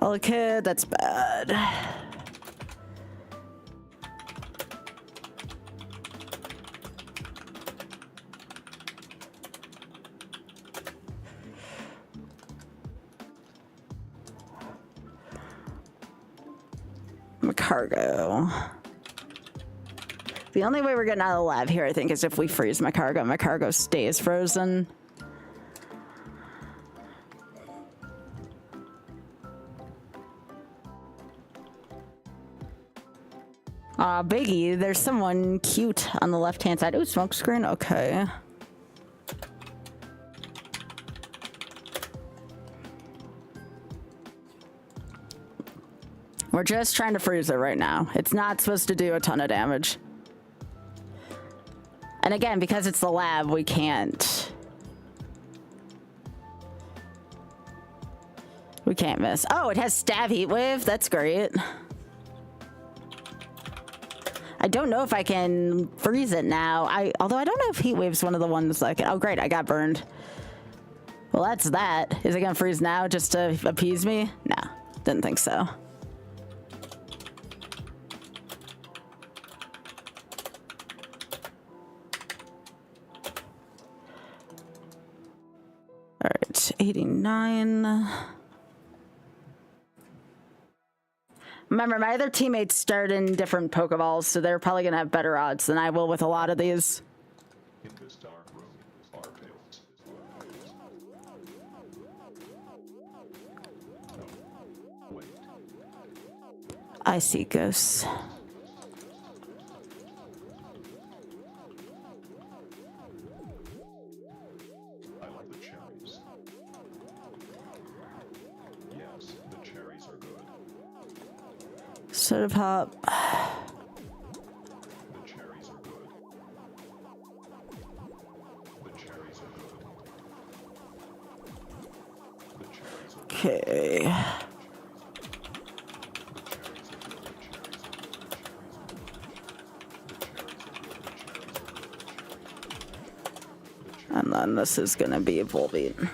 Okay, that's bad. Cargo. The only way we're getting out of the lab here, I think, is if we freeze my cargo. My cargo stays frozen. Biggie, there's someone cute on the left-hand side. Ooh, smoke screen. Okay. We're just trying to freeze it right now. It's not supposed to do a ton of damage. And again, because it's the lab, we can't. We can't miss. Oh, it has stab heat wave. That's great. I don't know if I can freeze it now. Although I don't know if heat wave's one of the ones that can. Oh, great. I got burned. Well, that's that. Is it going to freeze now just to appease me? No, didn't think so. All right, 89. Remember, my other teammates start in different Pokeballs, so they're probably going to have better odds than I will with a lot of these. In this dark room, our pails. No, wait. I see ghosts. I like the cherries. Yes, the cherries are good. Soda pop. The cherries are good. The cherries are good. The cherries are good. Okay. And then this is gonna be a Volbeat.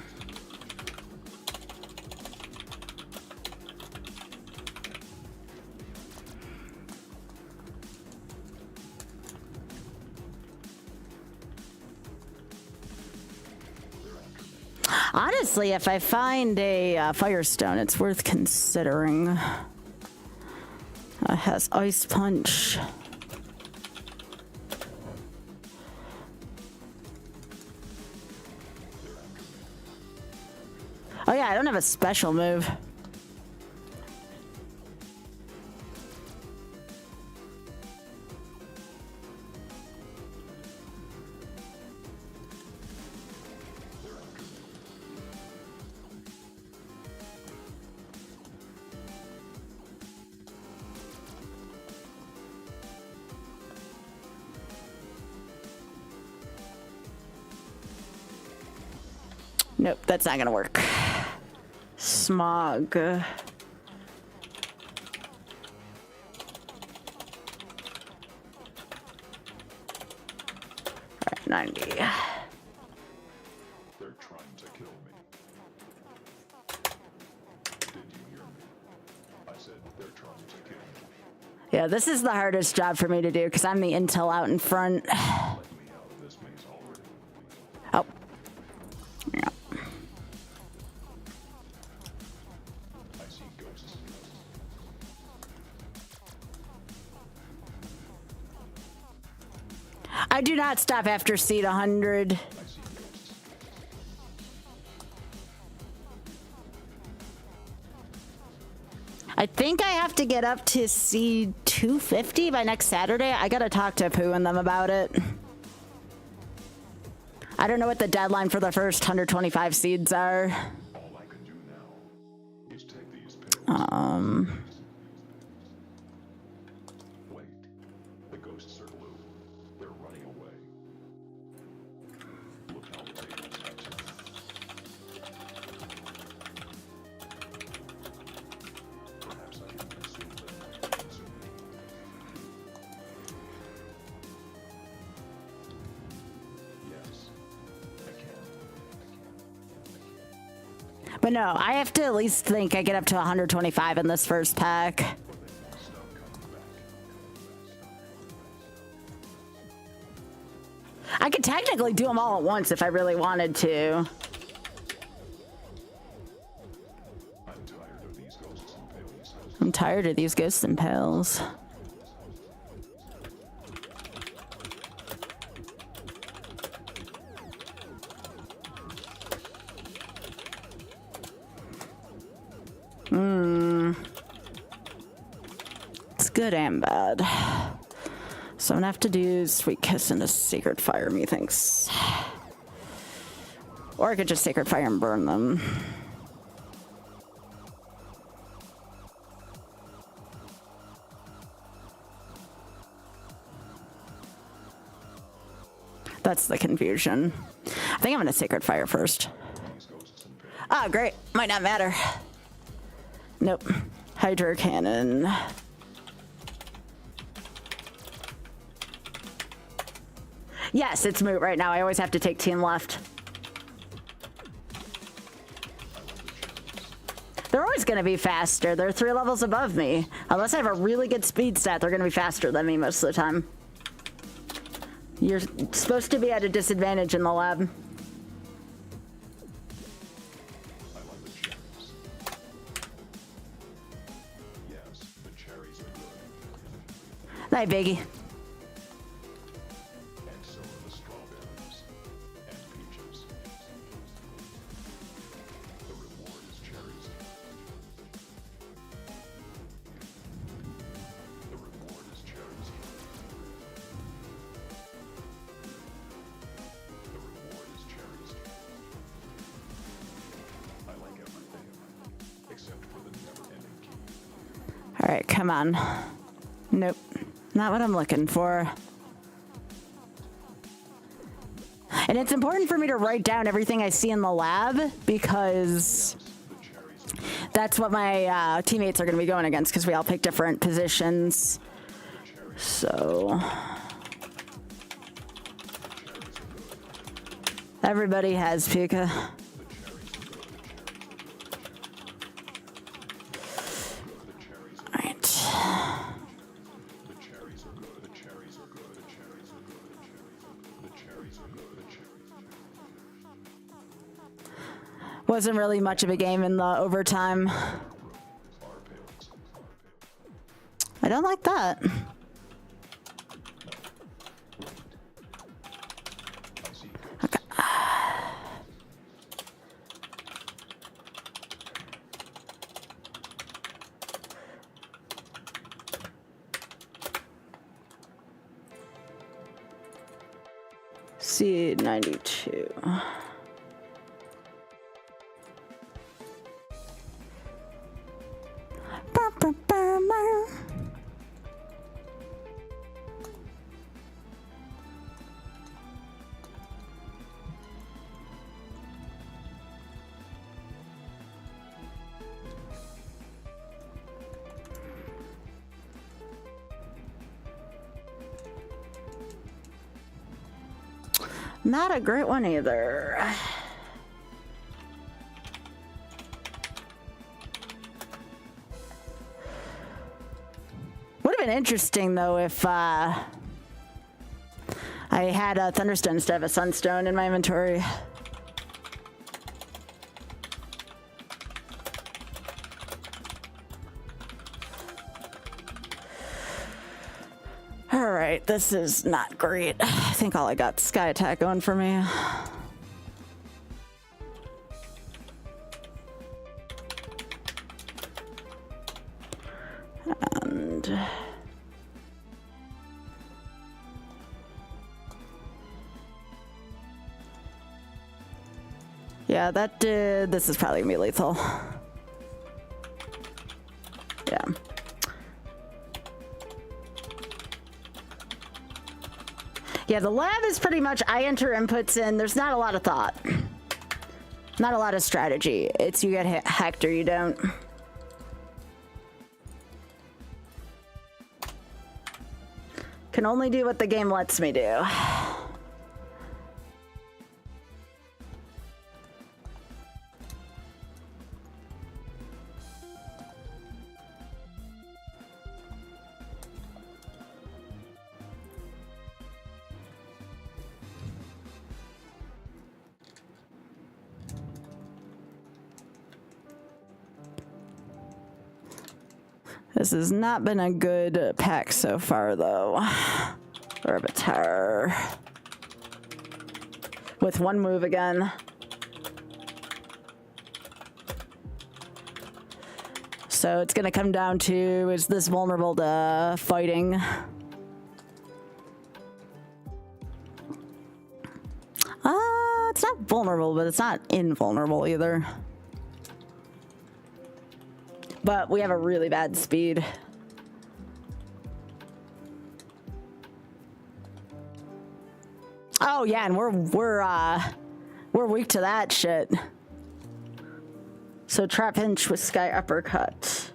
Honestly, if I find a Firestone, it's worth considering. It has Ice Punch. Oh yeah, I don't have a special move. Nope, that's not gonna work. Smog. 90. They're trying to kill me. Did you hear me? I said they're trying to kill me. Yeah, this is the hardest job for me to do because I'm the intel out in front. Let me out of this maze already. Oh. Yeah. I see ghosts. I do not stop after seed 100. I see ghosts. I think I have to get up to seed 250 by next Saturday. I gotta talk to Pooh and them about it. I don't know what the deadline for the first 125 seeds are. All I can do now is take these pills. Wait. The ghosts are blue. They're running away. Look how late it's touching. Perhaps I can consume them like they consume me. Yes. I can. But no, I have to at least think I get up to 125 in this first pack. But they won't stop coming back. I could technically do them all at once if I really wanted to. I'm tired of these ghosts and pales. I'm tired of these ghosts and pals. It's good and bad. So I'm gonna have to do Sweet Kiss and a Sacred Fire, methinks. Or I could just Sacred Fire and burn them. That's the confusion. I think I'm gonna Sacred Fire first. Ah, great. Might not matter. Nope. Hydro Cannon. Yes, it's moot right now. I always have to take team left. They're always going to be faster. They're 3 levels above me. Unless I have a really good speed stat, they're going to be faster than me most of the time. You're supposed to be at a disadvantage in the lab. I like the cherries. Yes, the cherries are good. Night, Biggie. And so are the strawberries. And peaches. The reward is cherries. The reward is cherries. The reward is cherries. I like everything. Except for the never-ending key. All right, come on. Nope. Not what I'm looking for. And it's important for me to write down everything I see in the lab because The cherries are good. that's what my teammates are going to be going against because we all pick different positions. So everybody has Pika. All right. The cherries are good. The cherries are good. The cherries are good. The cherries are good. The cherries are good. Wasn't really much of a game in the overtime. Our pails. I don't like that. I see ghosts. Okay. Seed 92. Not a great one either. Would have been interesting though if I had a Thunderstone instead of a Sunstone in my inventory. All right, this is not great. I think all I got Sky Attack going for me. And yeah, that did. This is probably gonna be lethal. Yeah. Yeah, the lab is pretty much I enter inputs in. There's not a lot of thought. Not a lot of strategy. It's you get hacked or you don't. Can only do what the game lets me do. This has not been a good pack so far, though. Orbitar. With one move again. So it's going to come down to, is this vulnerable to fighting? It's not vulnerable, but it's not invulnerable either. But we have a really bad speed. Oh yeah, and we're weak to that shit. So Trap Hinge with Sky Uppercut.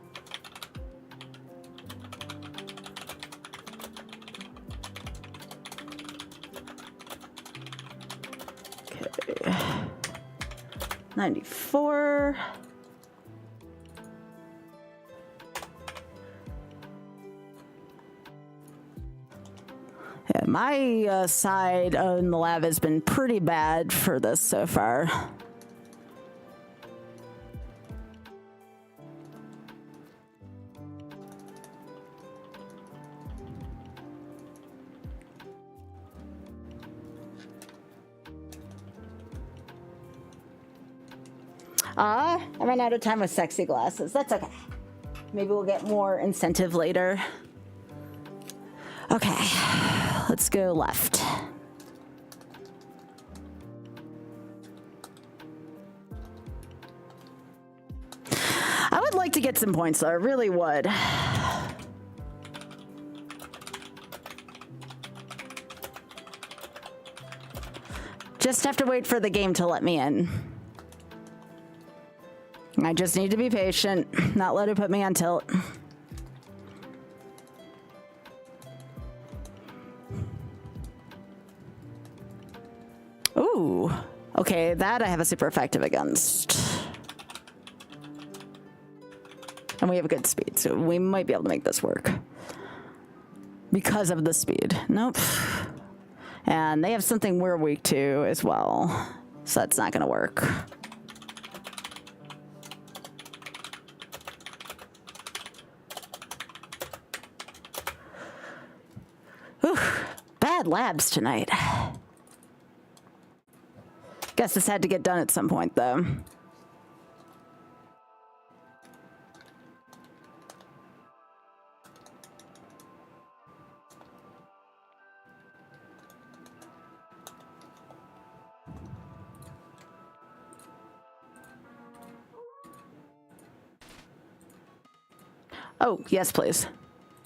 Okay. 94. Yeah, my side in the lab has been pretty bad for this so far. I ran out of time with sexy glasses. That's okay. Maybe we'll get more incentive later. Okay, let's go left. I would like to get some points though, I really would. Just have to wait for the game to let me in. I just need to be patient, not let it put me on tilt. Ooh, okay, that I have a super effective against. And we have a good speed, so we might be able to make this work. Because of the speed. Nope. And they have something we're weak to as well, so that's not gonna work. Whew, bad labs tonight. Guess this had to get done at some point, though. Oh, yes, please.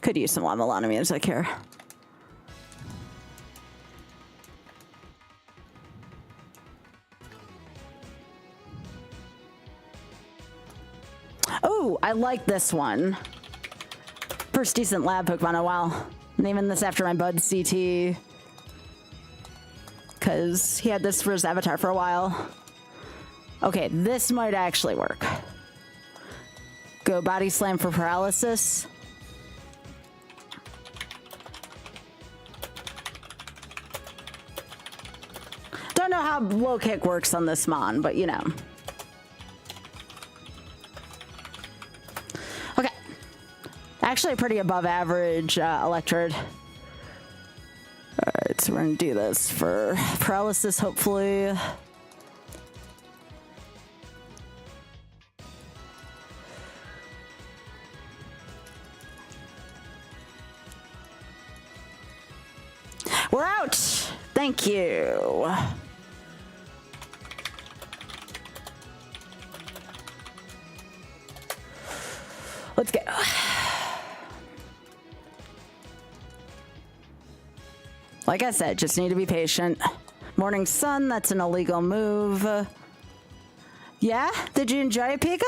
Could use some Lamalana music here. Oh, I like this one. First decent lab Pokemon in a while. Naming this after my bud CT. because he had this for his avatar for a while. Okay, this might actually work. Go body slam for paralysis. Don't know how low kick works on this mon, but you know. Okay. Actually a pretty above average electrode. Alright, so we're gonna do this for paralysis, hopefully. We're out! Thank you. Let's go. Like I said, just need to be patient. Morning sun, that's an illegal move. Yeah? Did you enjoy it, Pika?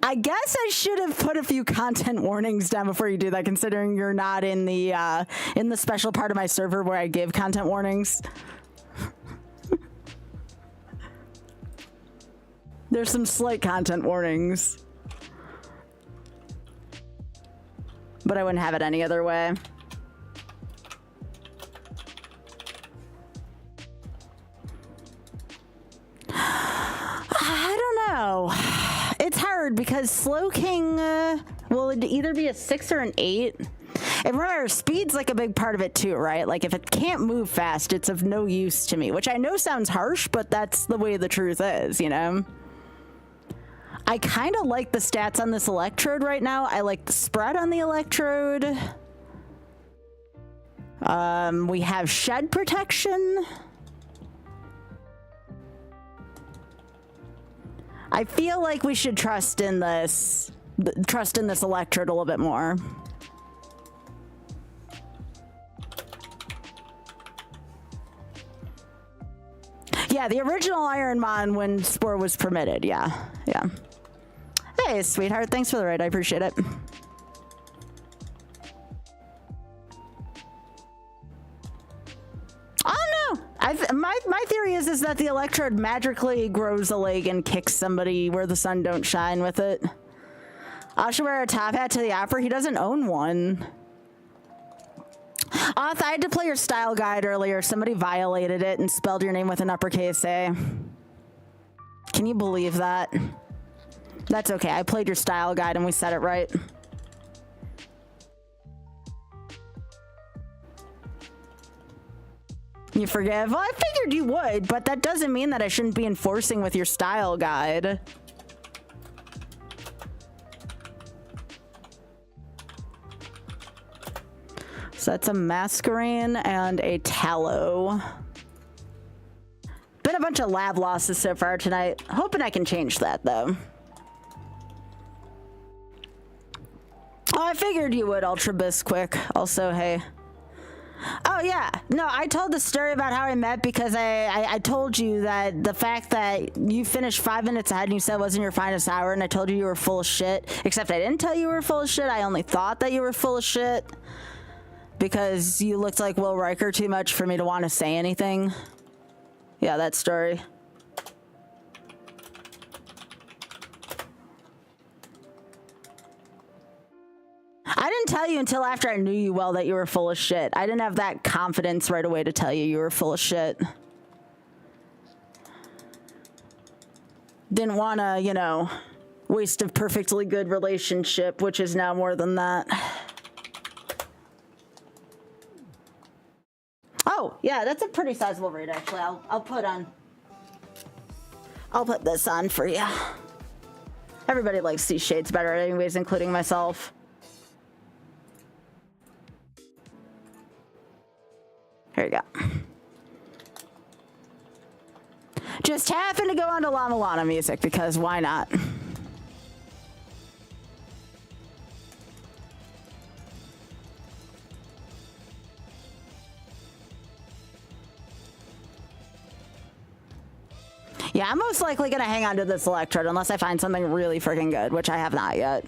I guess I should have put a few content warnings down before you do that, considering you're not in the special part of my server where I give content warnings. There's some slight content warnings. But I wouldn't have it any other way. I don't know. It's hard because Slow King will either be a 6 or an 8. And remember, speed's like a big part of it too, right? Like if it can't move fast, it's of no use to me, which I know sounds harsh, but that's the way the truth is, you know? I kind of like the stats on this electrode right now. I like the spread on the electrode. We have shed protection. I feel like we should trust in this electrode a little bit more. Yeah, the original Ironmon when Spore was permitted. Yeah. Hey, sweetheart, thanks for the raid. I appreciate it. Oh no! My theory is that the electrode magically grows a leg and kicks somebody where the sun don't shine with it. I should wear a top hat to the opera. He doesn't own one. Oth, I had to play your style guide earlier. Somebody violated it and spelled your name with an uppercase A. Can you believe that? That's okay. I played your style guide and we said it right. You forgive? Well, I figured you would, but that doesn't mean that I shouldn't be enforcing with your style guide. So that's a Masquerade and a Tallow. Been a bunch of lab losses so far tonight. Hoping I can change that, though. Oh, I figured you would, Ultra Bisquick. Also, hey. Oh, yeah. No, I told the story about how I met because I told you that the fact that you finished 5 minutes ahead and you said it wasn't your finest hour, and I told you were full of shit. Except I didn't tell you were full of shit. I only thought that you were full of shit because you looked like Will Riker too much for me to want to say anything. Yeah, that story. I didn't tell you until after I knew you well that you were full of shit. I didn't have that confidence right away to tell you you were full of shit. Didn't want to, you know, waste a perfectly good relationship, which is now more than that. Oh, yeah, that's a pretty sizable raid, actually. I'll put this on for you. Everybody likes these shades better anyways, including myself. Here you go. Just happen to go on to Llama Lana music because why not? Yeah, I'm most likely gonna hang on to this electrode unless I find something really freaking good, which I have not yet.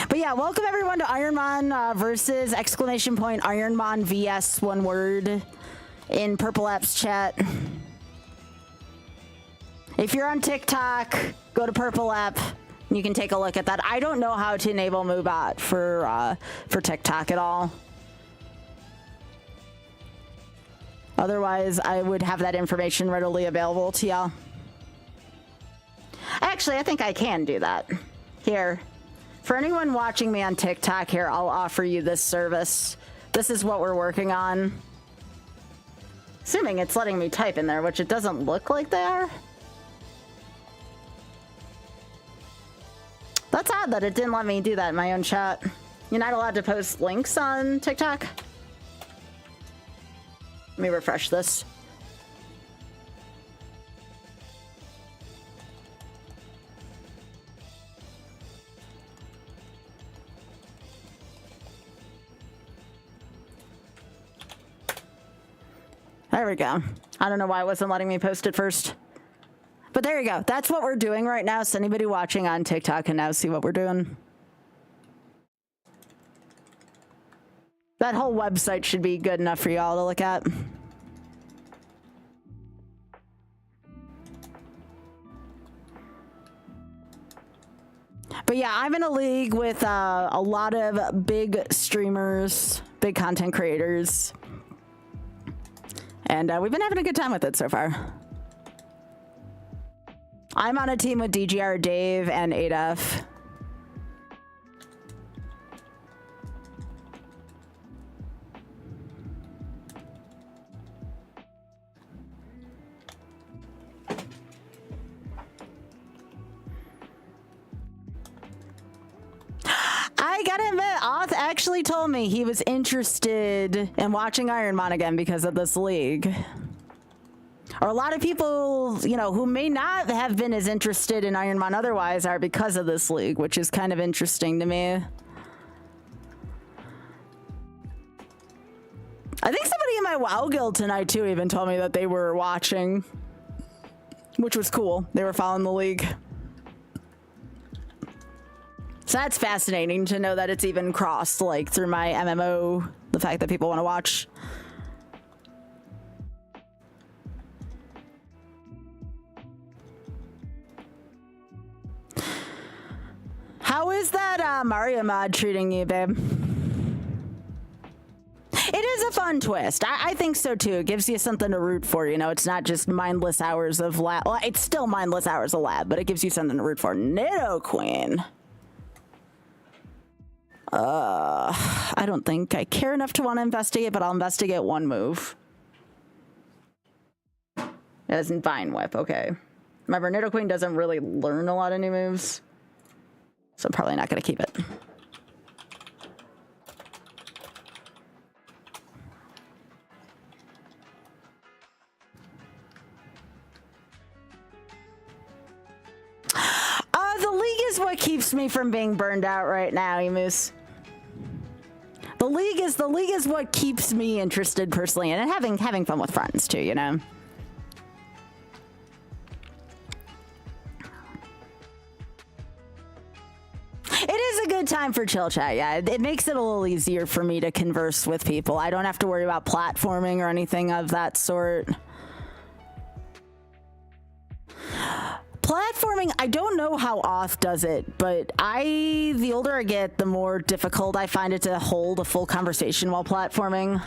But yeah, welcome everyone to Ironmon versus exclamation point Ironmon VS one word in Purple App's chat. If you're on TikTok, go to Purple App. You can take a look at that. I don't know how to enable Moobot for TikTok at all. Otherwise, I would have that information readily available to y'all. Actually, I think I can do that. Here. For anyone watching me on TikTok here, I'll offer you this service. This is what we're working on. Assuming it's letting me type in there, which it doesn't look like they are. That's odd that it didn't let me do that in my own chat. You're not allowed to post links on TikTok? Let me refresh this. There we go. I don't know why it wasn't letting me post it first. But there you go. That's what we're doing right now. So anybody watching on TikTok can now see what we're doing. That whole website should be good enough for y'all to look at. But yeah, I'm in a league with a lot of big streamers, big content creators. And we've been having a good time with it so far. I'm on a team with DGR Dave and Adaf. I gotta admit, Oth actually told me he was interested in watching Ironmon again because of this league. Or a lot of people, you know, who may not have been as interested in Ironmon otherwise are because of this league, which is kind of interesting to me. I think somebody in my WoW guild tonight too even told me that they were watching, which was cool. They were following the league. So that's fascinating to know that it's even crossed, like, through my MMO, the fact that people want to watch. How is that Mario mod treating you, babe? It is a fun twist. I think so too. It gives you something to root for, you know? It's not just mindless hours of lab. Well, it's still mindless hours of lab, but it gives you something to root for. Nidoqueen. I don't think I care enough to want to investigate, but I'll investigate one move. It doesn't Vine Whip, okay. Remember, Nidoqueen doesn't really learn a lot of new moves, so I'm probably not going to keep it. The league is what keeps me from being burned out right now, Emus. The league is what keeps me interested personally, and having fun with friends too, you know. It is a good time for chill chat, yeah. It makes it a little easier for me to converse with people. I don't have to worry about platforming or anything of that sort. Platforming, I don't know how Oth does it, but the older I get, the more difficult I find it to hold a full conversation while platforming.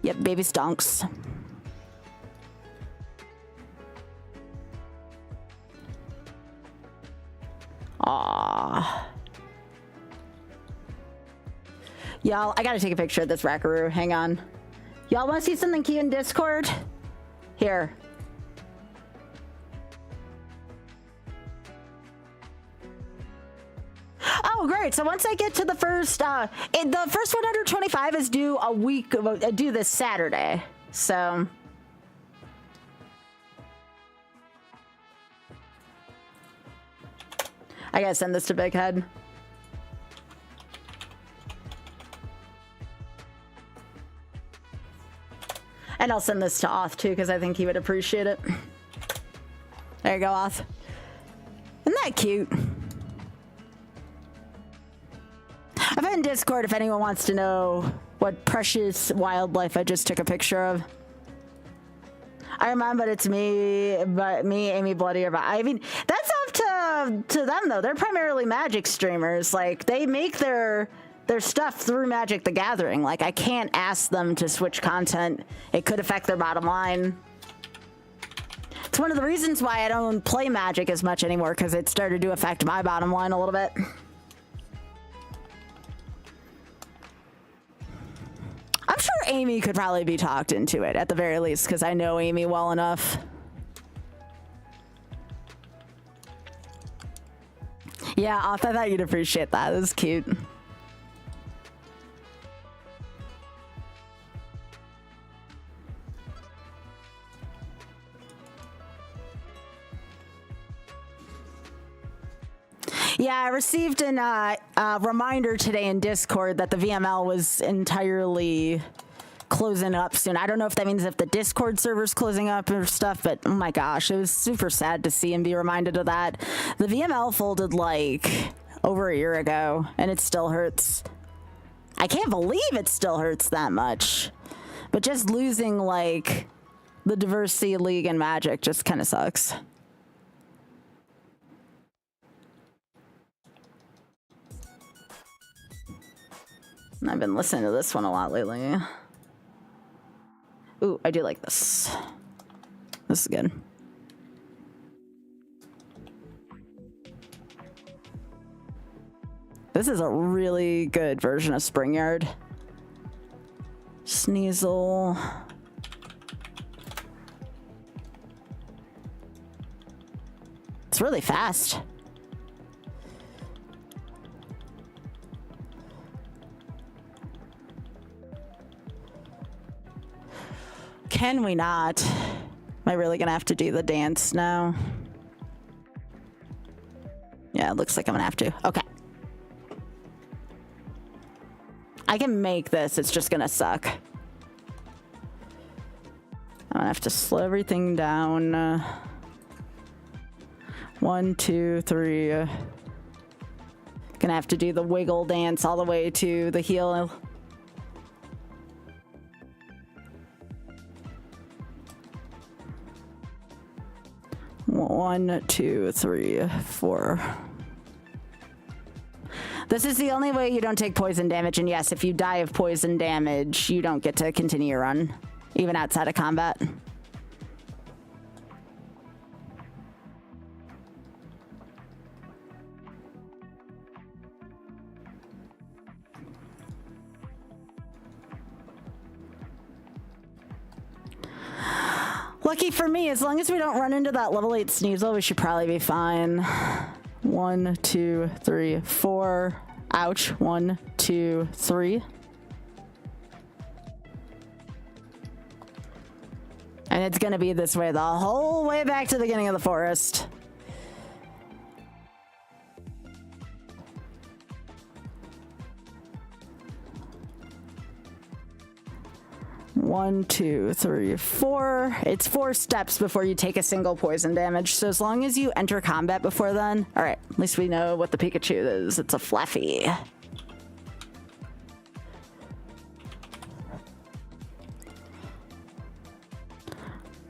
Yep, baby stonks. Aww. Y'all, I gotta take a picture of this Rackaroo. Hang on. Y'all wanna see something cute in Discord? Here. Oh, great. So once I get to the first, the first 125 is due a week, due this Saturday. So. I gotta send this to Big Head. And I'll send this to Oth too, because I think he would appreciate it. There you go, Oth. Isn't that cute? I put in Discord if anyone wants to know what precious wildlife I just took a picture of. Ironmon, but it's me, Amy Bloody, or I mean, that's up to them though. They're primarily Magic streamers. Like, they make their stuff through Magic the Gathering. Like, I can't ask them to switch content. It could affect their bottom line. It's one of the reasons why I don't play Magic as much anymore, because it started to affect my bottom line a little bit. I'm sure Amy could probably be talked into it, at the very least, because I know Amy well enough. Yeah, I thought you'd appreciate that. It was cute. Yeah, I received a reminder today in Discord that the VML was entirely closing up soon. I don't know if that means if the Discord server's closing up or stuff, but oh my gosh, it was super sad to see and be reminded of that. The VML folded like over a year ago, and it still hurts. I can't believe it still hurts that much. But just losing like the Diversity League and Magic just kind of sucks. I've been listening to this one a lot lately. Ooh, I do like this. This is good. This is a really good version of Springyard. Sneasel. It's really fast. Can we not? Am I really gonna have to do the dance now? Yeah, it looks like I'm gonna have to. Okay. I can make this, it's just gonna suck. I'm gonna have to slow everything down. 1, 2, 3. Gonna have to do the wiggle dance all the way to the heel. 1, 2, 3, 4. This is the only way you don't take poison damage, and yes, if you die of poison damage, you don't get to continue your run, even outside of combat. Lucky for me, as long as we don't run into that level 8 Sneasel, we should probably be fine. 1, 2, 3, 4. Ouch. 1, 2, 3. And it's gonna be this way the whole way back to the beginning of the forest. One, 2, 3, 4. It's 4 steps before you take a single poison damage. So as long as you enter combat before then, all right, at least we know what the Pikachu is. It's a Fluffy.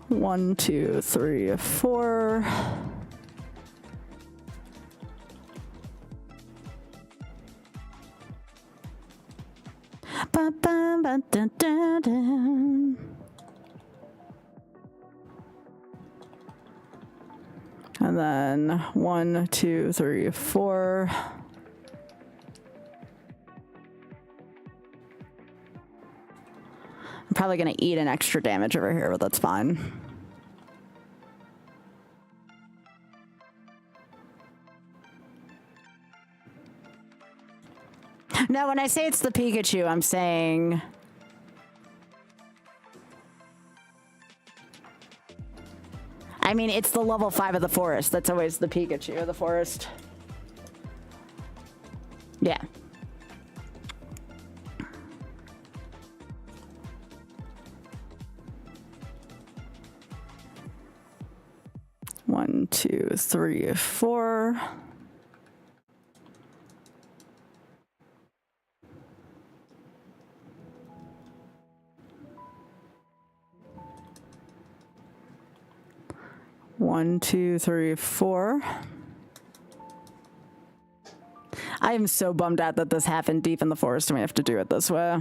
One, 2, 3, 4. Ba, ba, ba, da, da, da. And then 1, 2, 3, 4. I'm probably gonna eat an extra damage over here, but that's fine. Now, when I say it's the Pikachu, I'm saying... I mean, it's the level 5 of the forest. That's always the Pikachu of the forest. Yeah. 1, 2, 3, 4. One, two, three, four. I am so bummed out that this happened deep in the forest and we have to do it this way.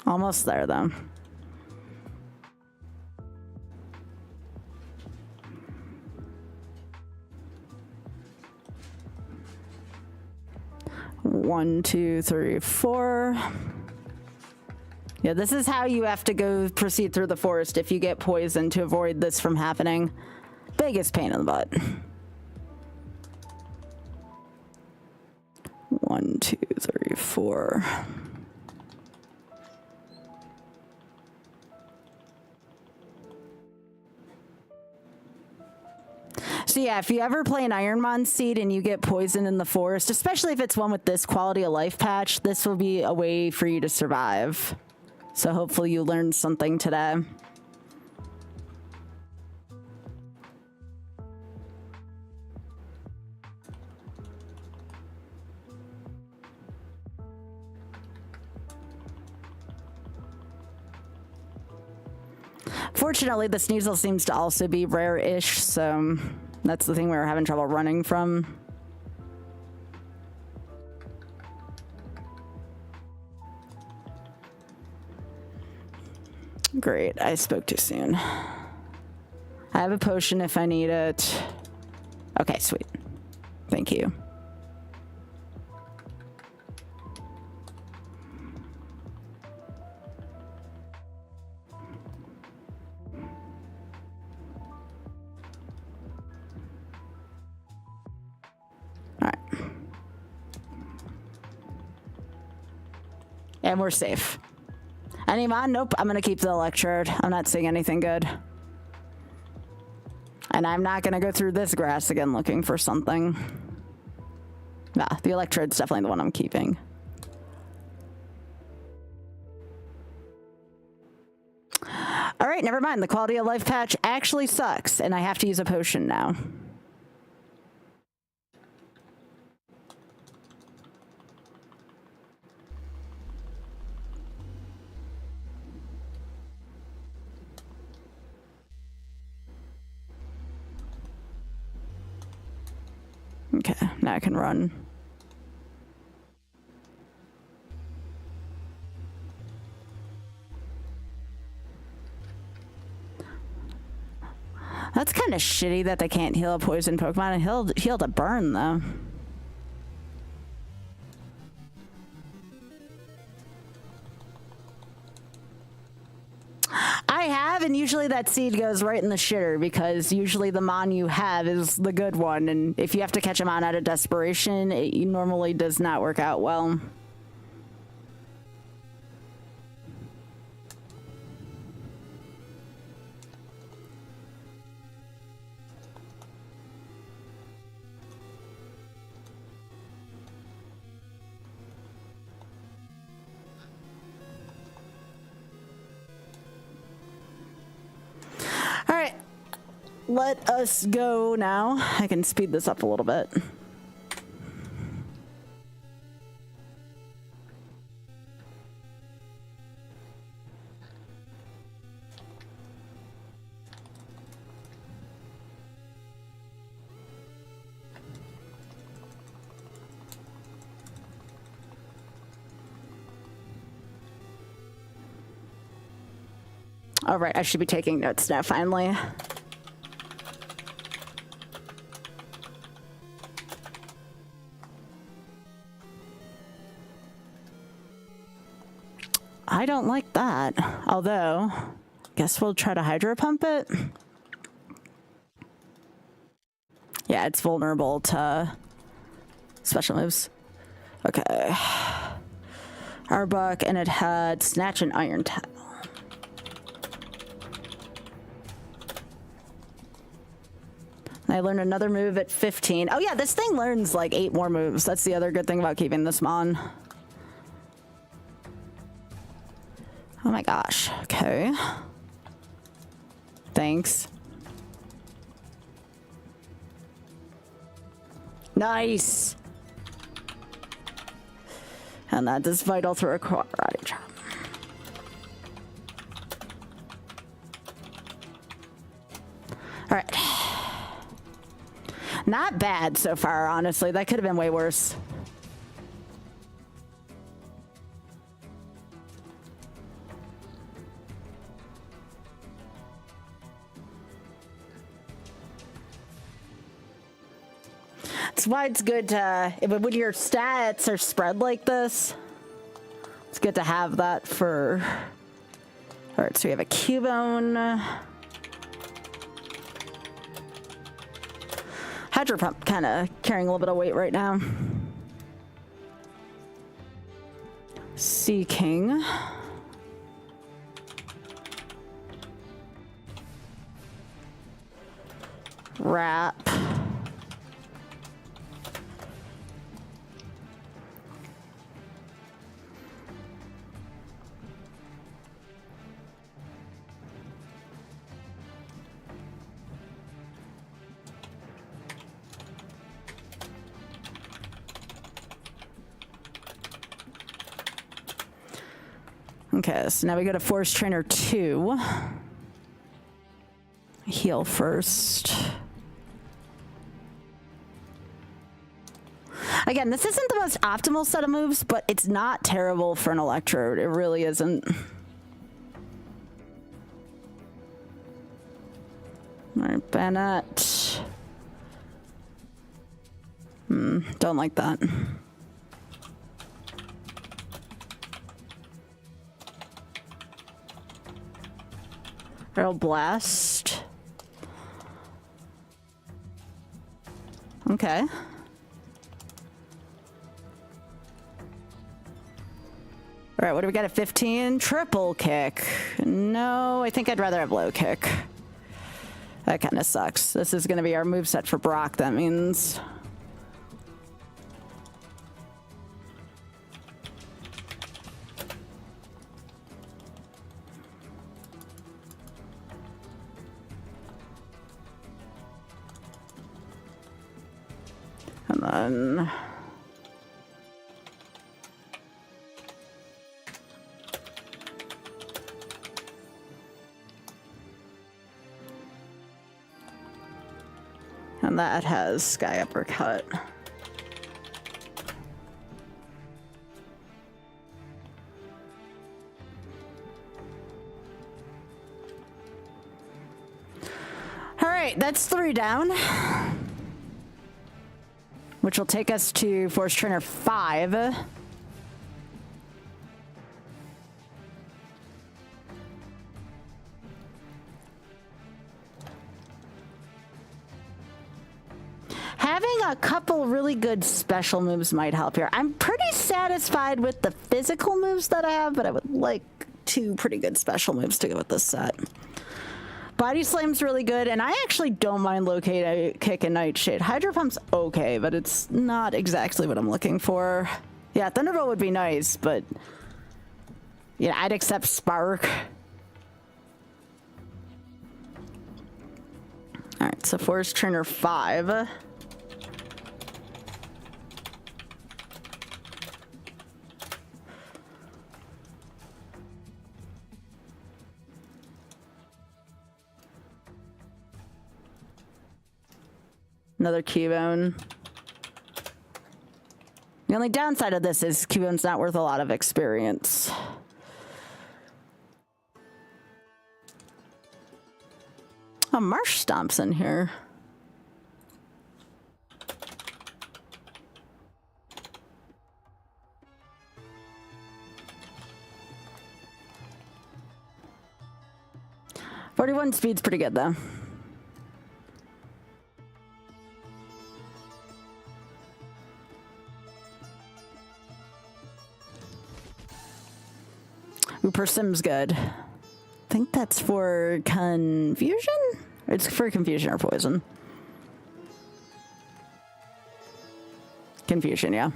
Almost there, though. One, two, three, four. Yeah, this is how you have to go proceed through the forest if you get poisoned to avoid this from happening. Biggest pain in the butt. 1, 2, 3, 4. So yeah, if you ever play an Ironmon seed and you get poisoned in the forest, especially if it's one with this quality of life patch, this will be a way for you to survive. So hopefully you learned something today. Fortunately, the Sneasel seems to also be rare-ish, so that's the thing we were having trouble running from. Great, I spoke too soon. I have a potion if I need it. Okay, sweet. Thank you. And we're safe. Ironmon? Nope, I'm gonna keep the electrode. I'm not seeing anything good. And I'm not gonna go through this grass again looking for something. Nah, the electrode's definitely the one I'm keeping. All right, never mind. The quality of life patch actually sucks, and I have to use a potion now. Okay, now I can run. That's kind of shitty that they can't heal a poison Pokemon and heal to burn, though. I have, and usually that seed goes right in the shitter because usually the Mon you have is the good one, and if you have to catch a Mon out of desperation, it normally does not work out well. All right, let us go now. I can speed this up a little bit. All right, I should be taking notes now, finally. I don't like that. Although, guess we'll try to hydro pump it. Yeah, it's vulnerable to special moves. Okay. Arbok, and it had Snatch and Iron Tattle. I learned another move at 15. Oh yeah, this thing learns like 8 more moves. That's the other good thing about keeping this Mon. Oh my gosh. Okay. Thanks. Nice. And that is vital through a karate chop. All right. Not bad so far, honestly. That could have been way worse. That's why it's good to, when your stats are spread like this, it's good to have that for... All right, so we have a Cubone. Hydro Pump kind of carrying a little bit of weight right now. Sea King. Wrap. Okay, so now we go to Force Trainer 2. Heal first. Again, this isn't the most optimal set of moves, but it's not terrible for an Electrode. It really isn't. All right, Bennett. Don't like that. Arrow Blast. Okay. All right, what do we got at 15? Triple Kick. No, I think I'd rather have Low Kick. That kind of sucks. This is going to be our moveset for Brock, that means. And then... And that has Sky Uppercut. All right, that's 3 down. Which will take us to Force Trainer 5. Having a couple really good special moves might help here. I'm pretty satisfied with the physical moves that I have, but I would like 2 pretty good special moves to go with this set. Body Slam's really good, and I actually don't mind Low Kick and Nightshade. Hydro Pump's okay, but it's not exactly what I'm looking for. Yeah, Thunderbolt would be nice, but... yeah, I'd accept Spark. Alright, so Force Trainer 5. Another Cubone. The only downside of this is Cubone's not worth a lot of experience. Oh, Marsh Stomp's in here. .41 speed's pretty good, though. Ooh, Persim's good. I think that's for Confusion? It's for Confusion or Poison. Confusion, yeah.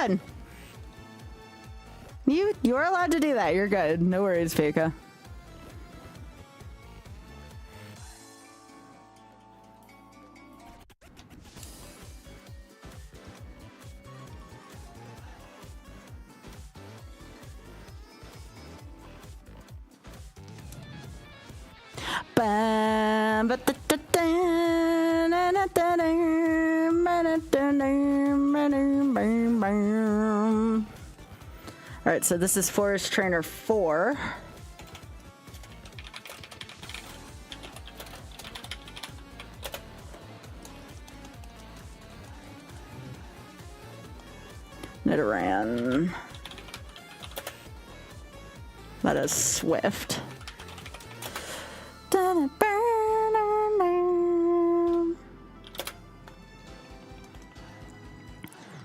good. You're allowed to do that. You're good. No worries, Pika. All right, so this is Forest Trainer 4. Nidoran. That is Swift.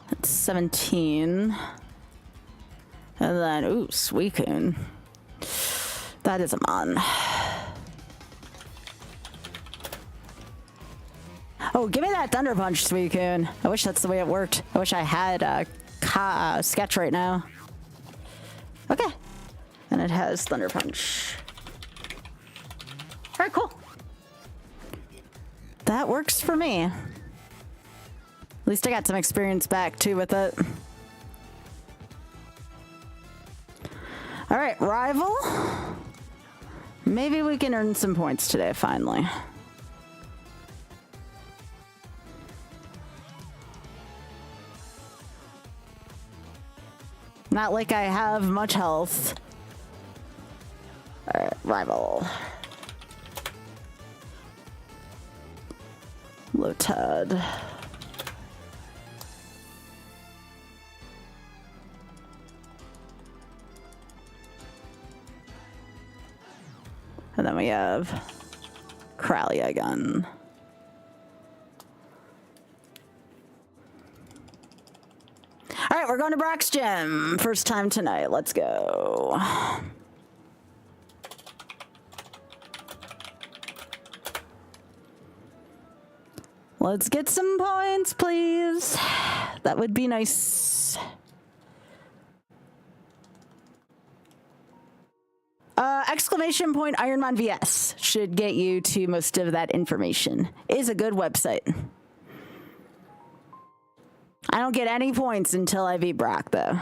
That's 17. And then, ooh, Suicune. That is a mon. Oh, give me that Thunder Punch, Suicune. I wish that's the way it worked. I wish I had Sketch right now. Okay. And it has Thunder Punch. All right, cool. That works for me. At least I got some experience back, too, with it. All right, Rival. Maybe we can earn some points today, finally. Not like I have much health. All right, Rival. Lotad. And then we have Crowley again. All right, we're going to Brock's Gym. First time tonight. Let's go. Let's get some points, please. That would be nice. Exclamation point Ironmon VS should get you to most of that information. It is a good website. I don't get any points until I beat Brock, though.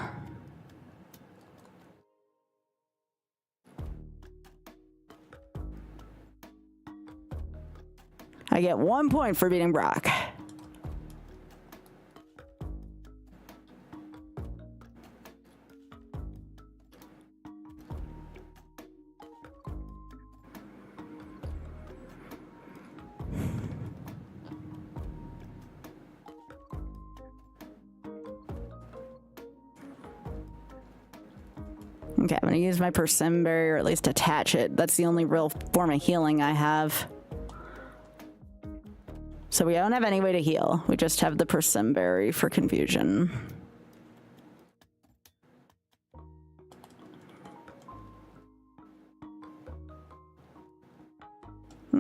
I get 1 point for beating Brock. Okay, I'm gonna use my Persimberry, or at least attach it. That's the only real form of healing I have. So we don't have any way to heal. We just have the Persimberry for confusion.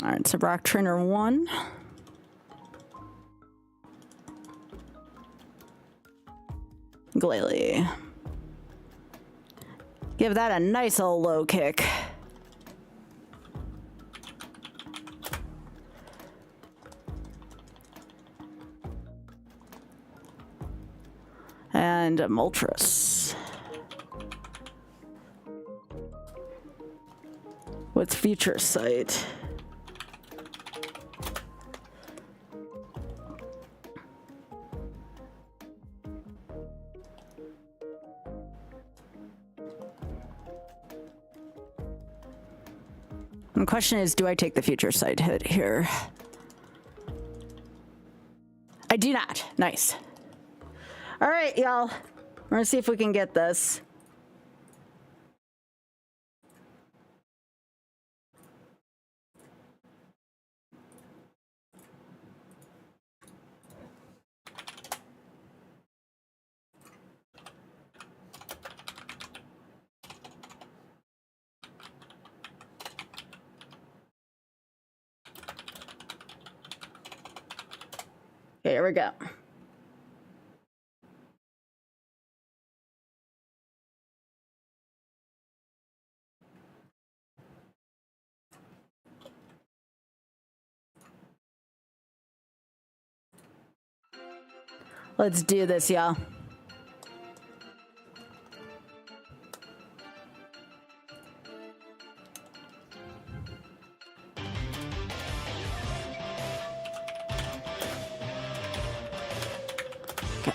Alright, so Brock Trainer 1. Glalie. Give that a nice old low kick. And a Moltres. With Future Sight. The question is, do I take the Future Sight hit here? I do not. Nice. All right, y'all. We're gonna see if we can get this. Okay, here we go. Let's do this, y'all. Okay.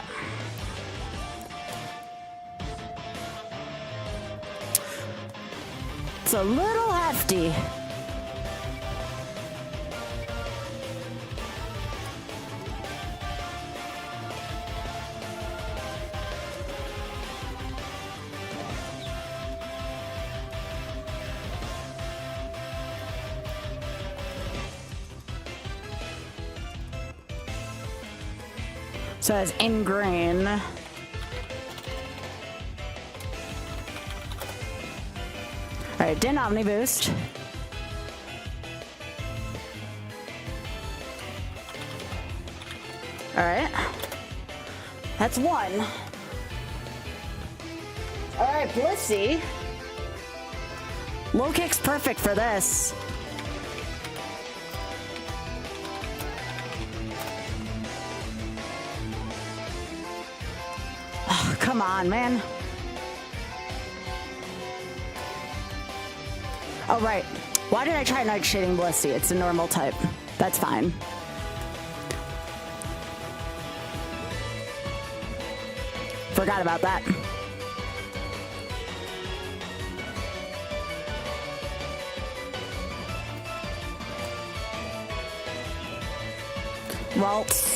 It's a little hefty. So it's in green. All right, didn't Omni boost. All right, that's one. All right, Blissey. Low kick's perfect for this. Oh, come on, man. Oh, right. Why did I try Nightshading Blissey? It's a normal type. That's fine. Forgot about that. Waltz.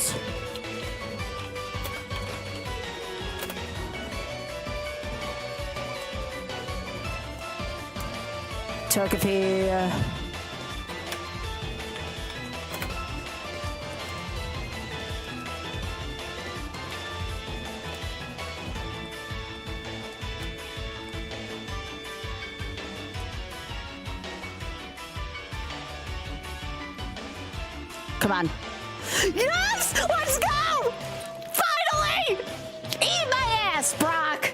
Togepi. Come on. Yes! Let's go! Finally! Eat my ass, Brock!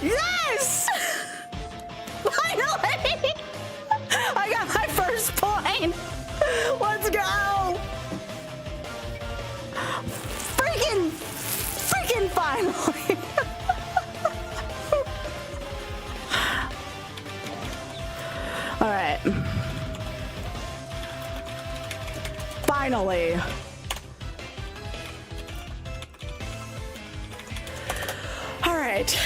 Yes! Finally! I got my first point! Let's go! Freaking finally! All right. Finally. All right.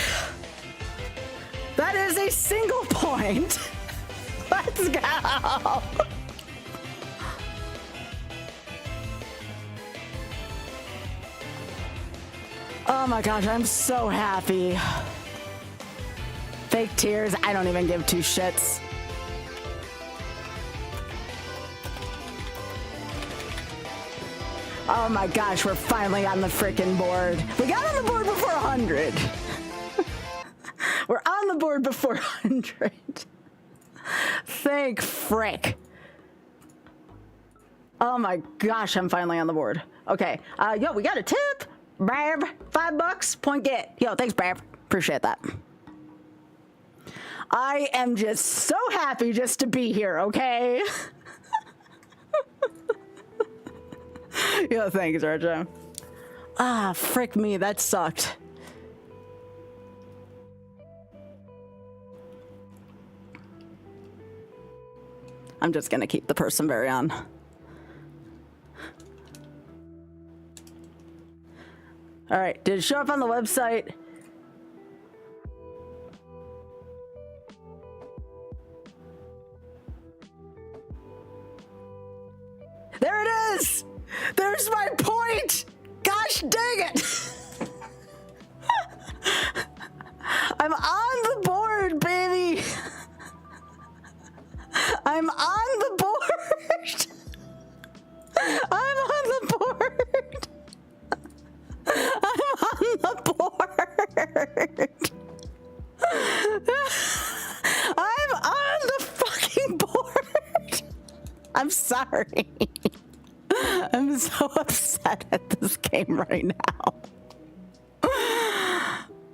That is a single point. Let's go. Oh my gosh, I'm so happy. Fake tears. I don't even give two shits. Oh my gosh, we're finally on the frickin' board. We got on the board before 100. We're on the board before 100. Thank frick. Oh my gosh, I'm finally on the board. Okay, yo, we got a tip. Brab, $5, point get. Yo, thanks, Brab. Appreciate that. I am just so happy just to be here, okay? Yo, thanks, Arjo. Ah, frick me, that sucked. I'm just gonna keep the Perseverance on. All right, did it show up on the website? There it is! There's my point! Gosh dang it! I'm on the board, baby! I'm on the board! I'm on the board! I'm on the board! I'm on the fucking board! I'm sorry. I'm so upset at this game right now.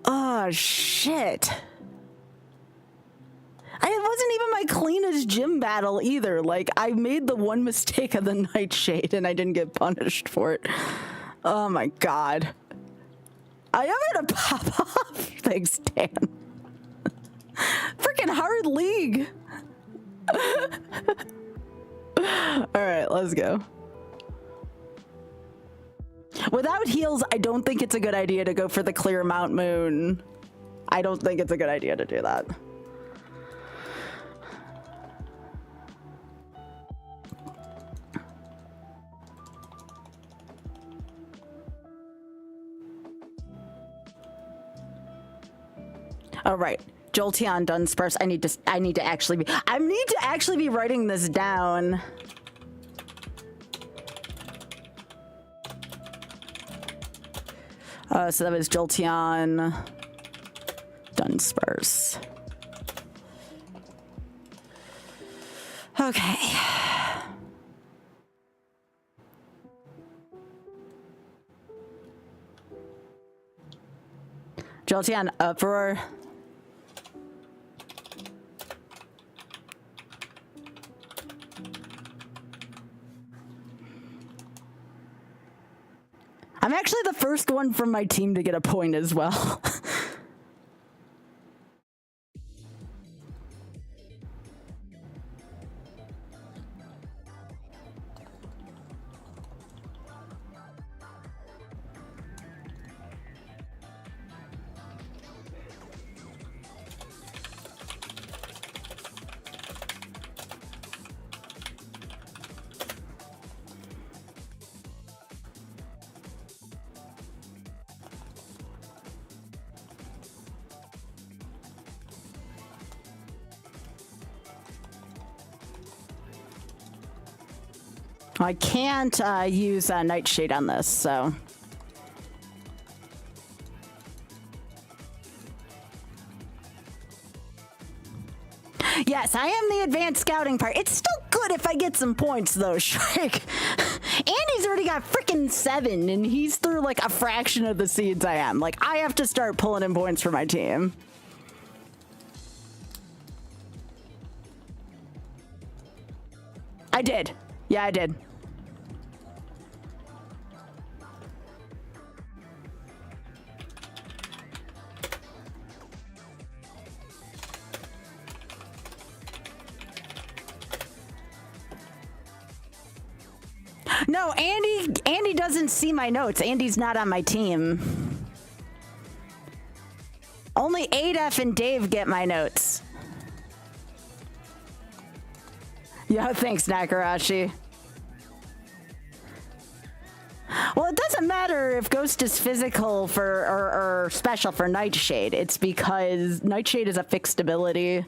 Oh, shit. It wasn't even my cleanest gym battle either. Like, I made the one mistake of the Nightshade and I didn't get punished for it. Oh my god. I am gonna pop off. Thanks, Dan. Freaking hard league. Alright, let's go. Without heals, I don't think it's a good idea to go for the clear Mount Moon. I don't think it's a good idea to do that. All right, Jolteon Dunsparce. I need to actually be writing this down. So that was Jolteon Dunsparce. Okay. Jolteon Uproar. I'm actually the first one from my team to get a point as well. I can't use Nightshade on this, so. Yes, I am the advanced scouting part. It's still good if I get some points, though, Shrek. Andy's already got freaking 7, and he's through like a fraction of the seeds I am. Like, I have to start pulling in points for my team. I did. Yeah, I did. No, Andy doesn't see my notes. Andy's not on my team. Only Adef and Dave get my notes. Yo, thanks, Nakarashi. Well, it doesn't matter if Ghost is physical for or special for Nightshade. It's because Nightshade is a fixed ability.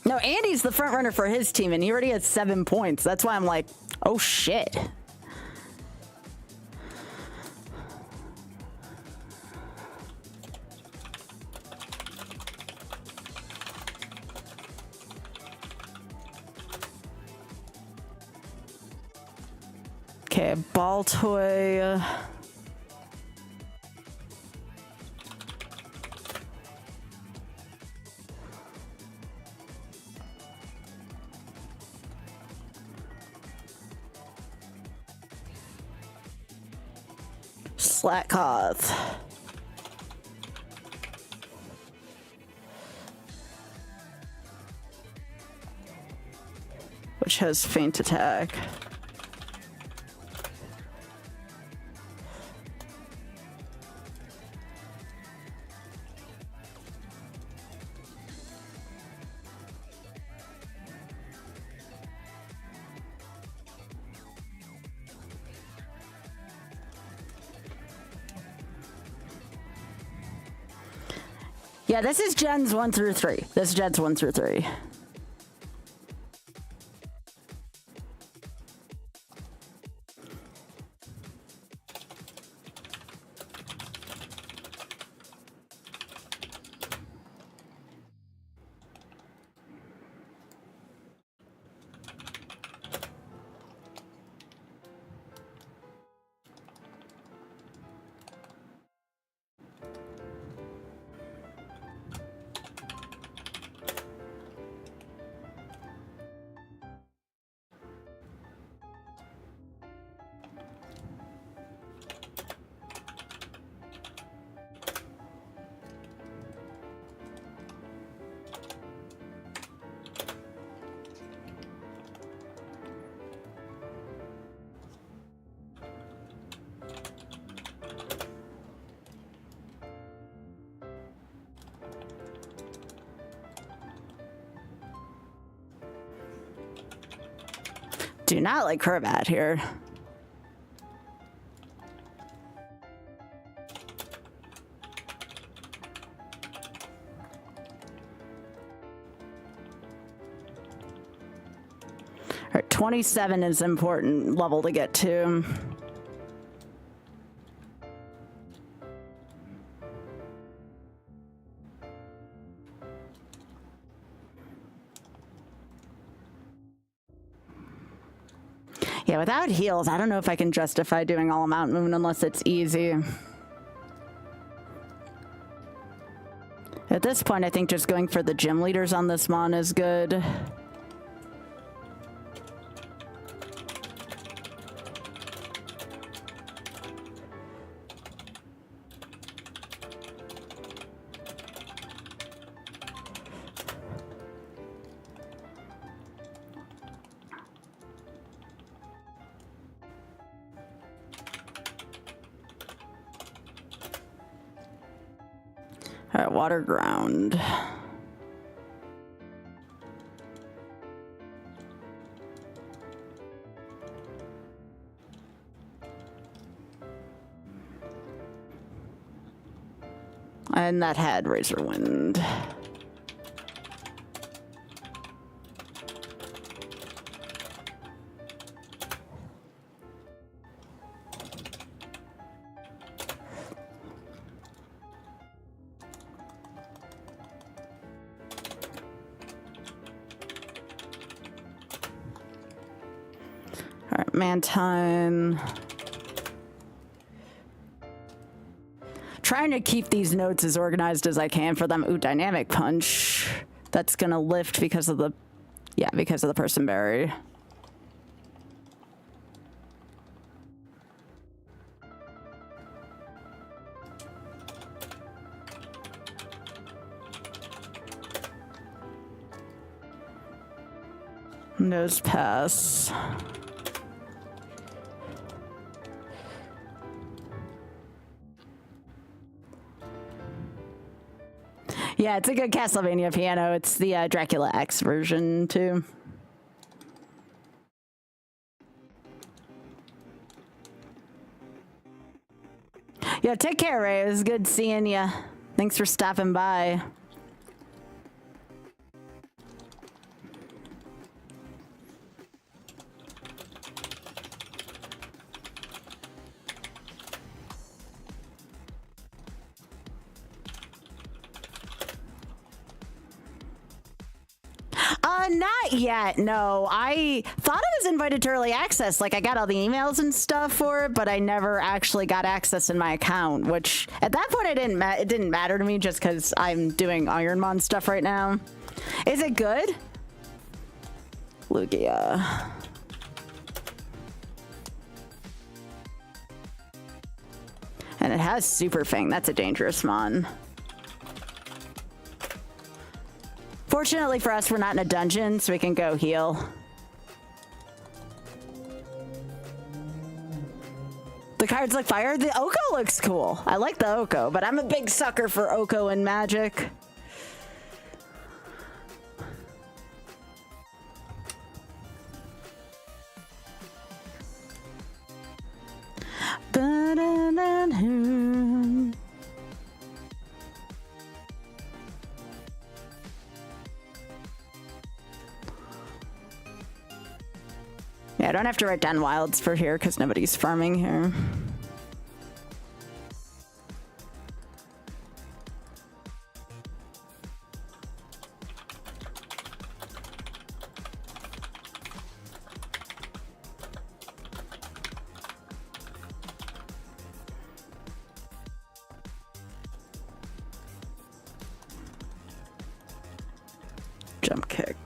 No, Andy's the front runner for his team, and he already has 7 points. That's why I'm like, oh shit. Okay, ball toy. Slackcoth. Which has feint attack. Yeah, this is gens 1 through 3. This is gens 1 through 3. Do not like Crobat here. All right, 27 is an important level to get to. Yeah, without heals, I don't know if I can justify doing all Mountain Moon unless it's easy. At this point, I think just going for the gym leaders on this Mon is good. All right, water ground. And that had Razor Wind. All right, Mantine. Trying to keep these notes as organized as I can for them. Ooh, Dynamic Punch. That's gonna lift because of the, yeah, because of the Person Berry. Nose Pass. Yeah, it's a good Castlevania piano. It's the Dracula X version, too. Yeah, take care, Ray. It was good seeing you. Thanks for stopping by. Not yet, no. I thought I was invited to early access. Like, I got all the emails and stuff for it, but I never actually got access in my account, which at that point it didn't matter to me just because I'm doing Ironmon stuff right now. Is it good? Lugia. And it has Super Fang. That's a dangerous mon. Fortunately for us, we're not in a dungeon, so we can go heal. The cards look fire. The Oko looks cool. I like the Oko, but I'm a big sucker for Oko and Magic. Yeah, I don't have to write down wilds for here because nobody's farming here. Jump kick.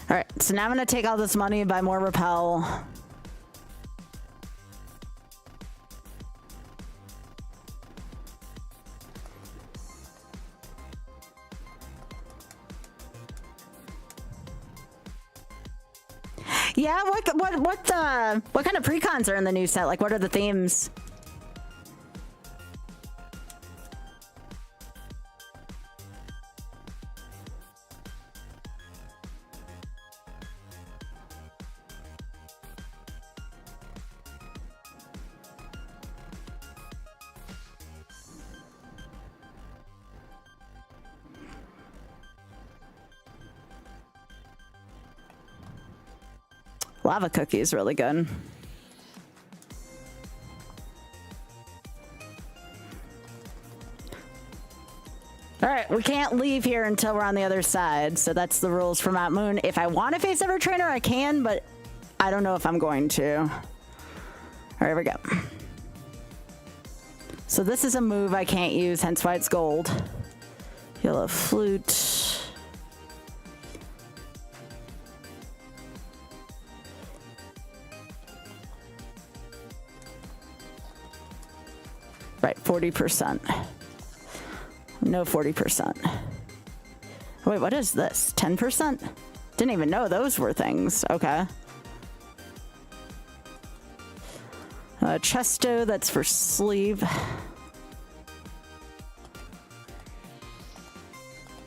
All right, so now I'm gonna take all this money and buy more repel. Yeah, what kind of precons are in the new set? Like, what are the themes? Lava cookie is really good. All right, we can't leave here until we're on the other side, so that's the rules for Mount Moon. If I want to face Ever Trainer, I can, but I don't know if I'm going to. All right, here we go. So this is a move I can't use, hence why it's gold. Yellow flute. Right, 40%. No 40%. Wait, what is this? 10%? Didn't even know those were things. Okay. Chesto, that's for sleeve.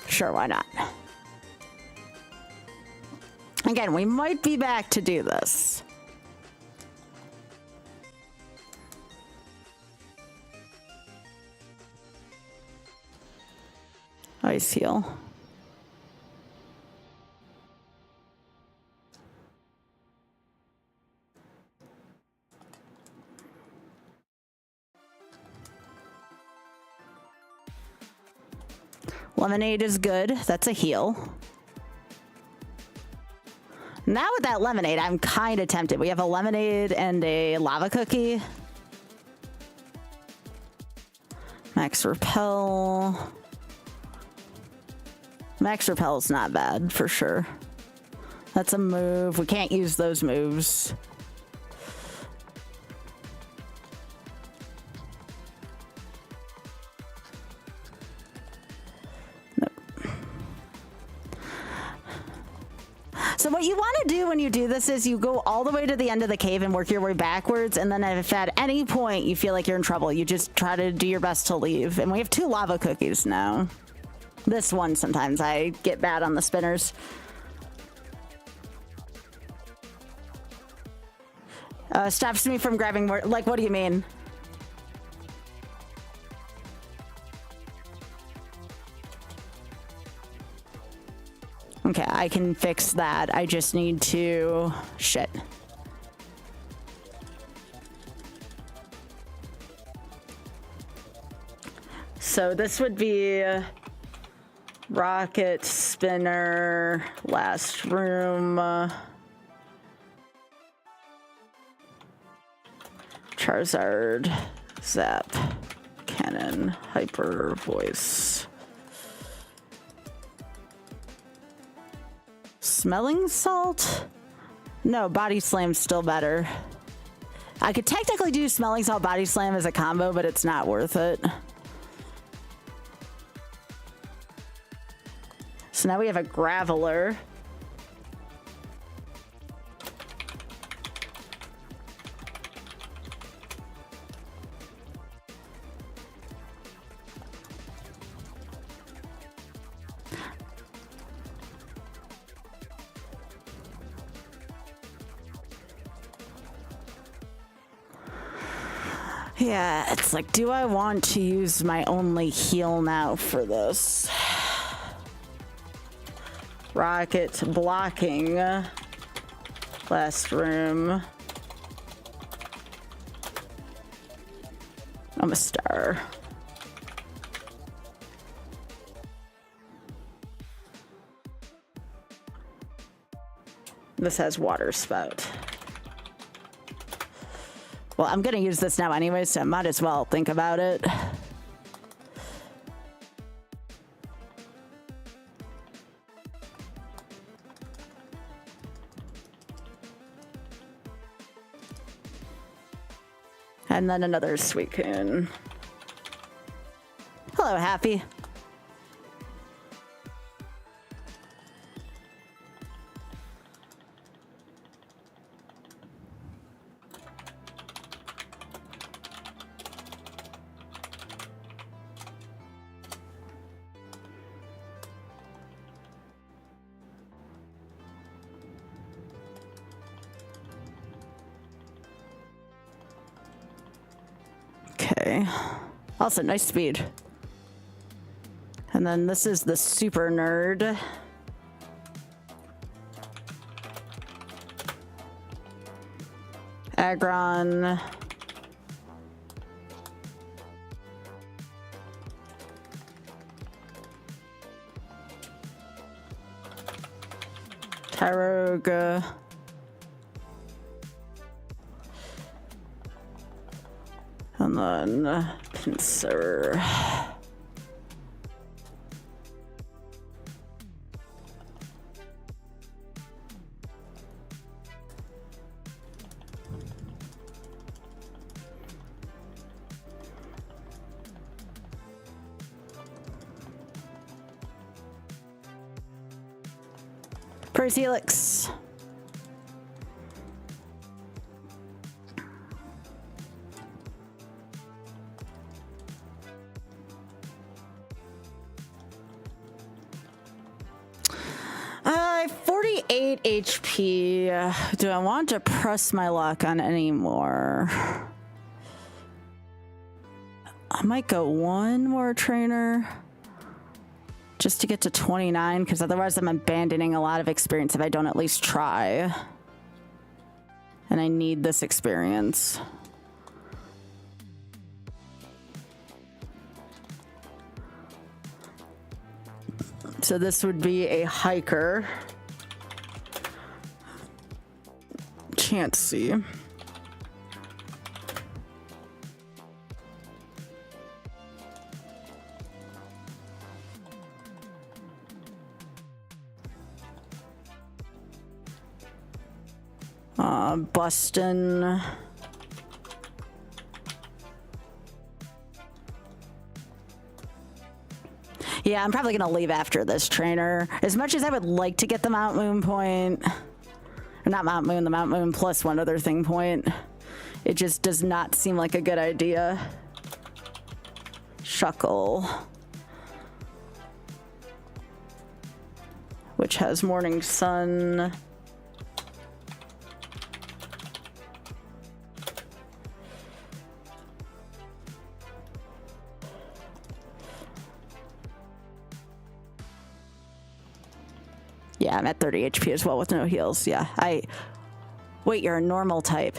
Sure, why not? Again, we might be back to do this. Ice heal. Lemonade is good. That's a heal. Now with that lemonade, I'm kind of tempted. We have a lemonade and a lava cookie. Max repel. Max repel is not bad for sure. That's a move. We can't use those moves. So what you want to do when you do this is you go all the way to the end of the cave and work your way backwards, and then if at any point you feel like you're in trouble, you just try to do your best to leave. And we have 2 lava cookies now. This one, sometimes I get bad on the spinners. Stops me from grabbing more. Like, what do you mean? Okay, I can fix that. I just need to... Shit. So this would be rocket, spinner, last room, Charizard, zap, cannon, hyper voice. Smelling salt? No, body slam's still better. I could technically do smelling salt body slam as a combo, but it's not worth it. So now we have a graveler. Yeah, it's like, do I want to use my only heal now for this? Rocket blocking. Last room. I'm a star. This has water spout. Well, I'm gonna use this now anyway, so I might as well think about it. And then another Suicune. Hello, Happy. Okay. Also, nice speed. And then this is the super nerd. Agron. Taroga. And then Pincer. First Helix. I have 48 HP. Do I want to press my luck on any more? I might go one more trainer just to get to 29, because otherwise I'm abandoning a lot of experience if I don't at least try. And I need this experience. So this would be a hiker. Chansey. Boston. Yeah, I'm probably gonna leave after this trainer. As much as I would like to get the Mount Moon point, or not Mount Moon, the Mount Moon plus one other thing point, it just does not seem like a good idea. Shuckle, which has Morning Sun. Yeah, I'm at 30 HP as well with no heals. Yeah, wait, you're a normal type.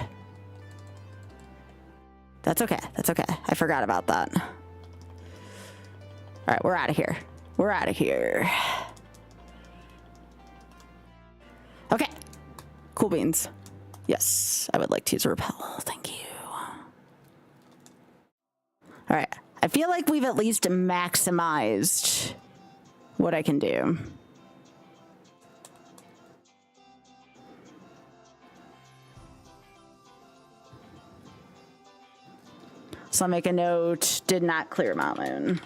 That's okay. That's okay. I forgot about that. All right, we're out of here. We're out of here. Okay. Cool beans. Yes, I would like to use a repel. Thank you. All right. I feel like we've at least maximized what I can do. So I'll make a note, did not clear Mount Moon.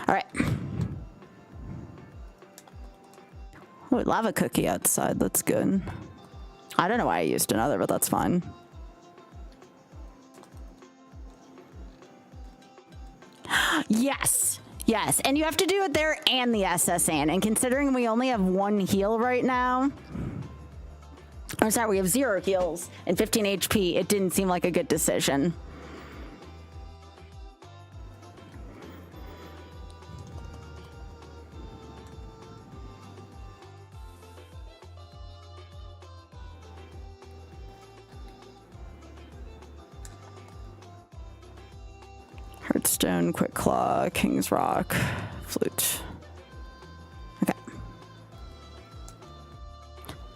All right. Oh, lava cookie outside, that's good. I don't know why I used another, but that's fine. Yes. Yes, and you have to do it there and the SSN. And considering we only have one heal right now, or sorry, we have 0 heals and 15 HP, it didn't seem like a good decision. Heartstone, Quick Claw, King's Rock, Flute. Okay.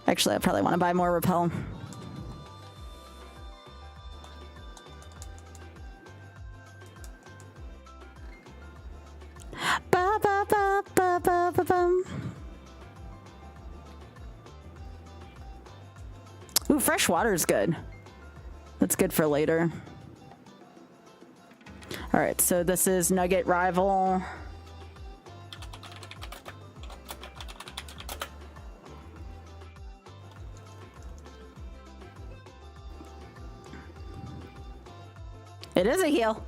Actually, I probably want to buy more Repel. Ba, ba, ba, ba, ba, ba, bum. Ooh, fresh water is good. That's good for later. All right, so this is Nugget Rival. It is a heal.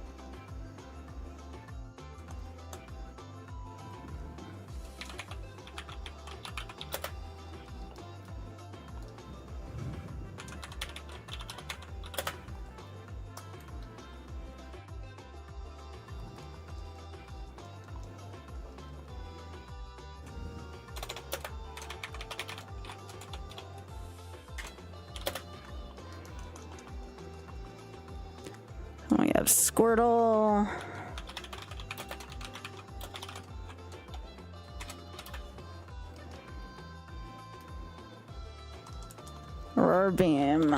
have Squirtle. Roar Beam.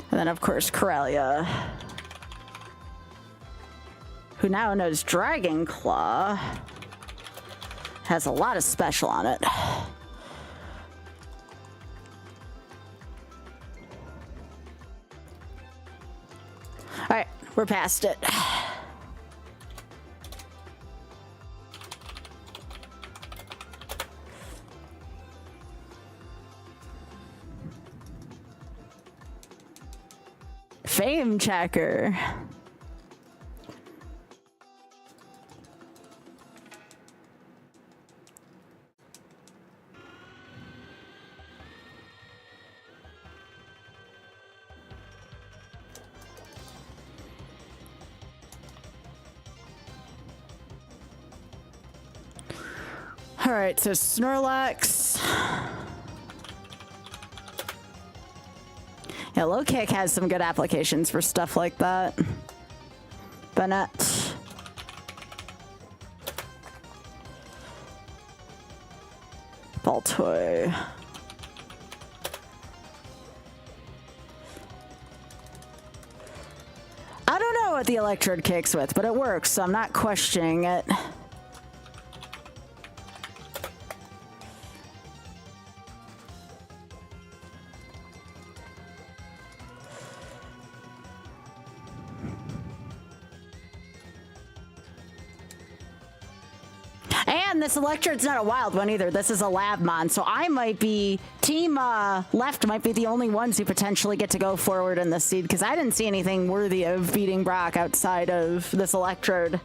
And then, of course, Corellia, who now knows Dragon Claw, has a lot of special on it. All right, we're past it. Fame checker. All right, so Snorlax. Yeah, low kick has some good applications for stuff like that. Bennett. Baltoy. I don't know what the Electrode kicks with, but it works, so I'm not questioning it. And this Electrode's not a wild one either. This is a Labmon, so I might be... Team left might be the only ones who potentially get to go forward in this seed, because I didn't see anything worthy of beating Brock outside of this Electrode.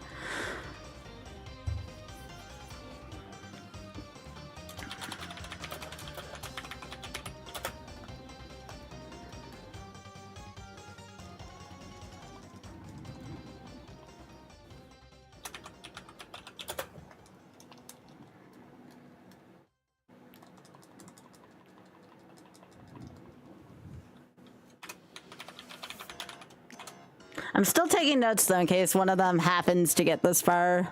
I'm still taking notes, though, in case one of them happens to get this far.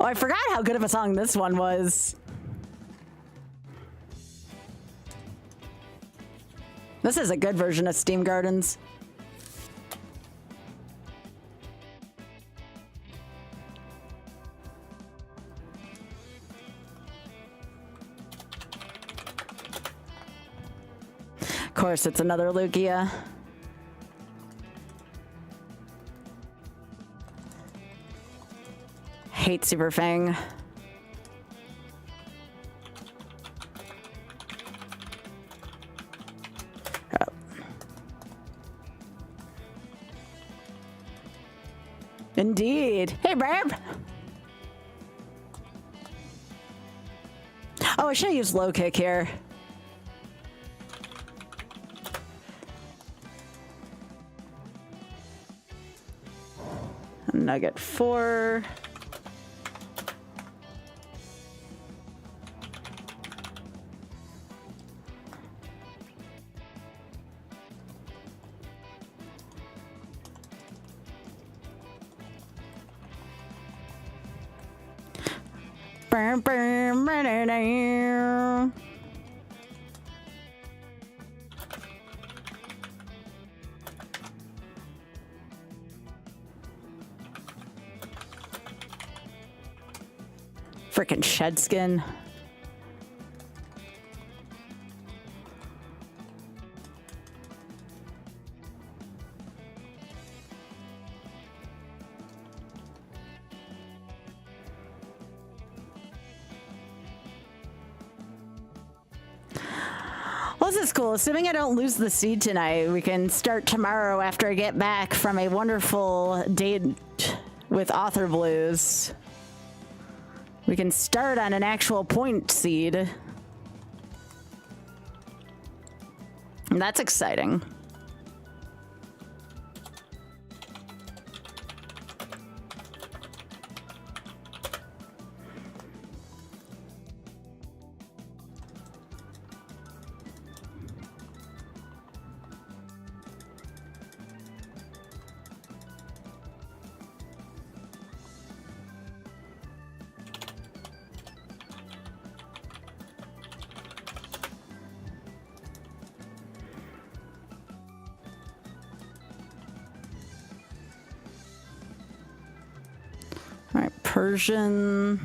Oh, I forgot how good of a song this one was. This is a good version of Steam Gardens. Of course, it's another Lugia. Hate Super Fang. Indeed. Hey, babe. Oh, I should have used low kick here. Nugget 4. Frickin' shed skin. Well, this is cool. Assuming I don't lose the seed tonight, we can start tomorrow after I get back from a wonderful date with Author Blues. We can start on an actual point seed. And that's exciting. All right, Persian.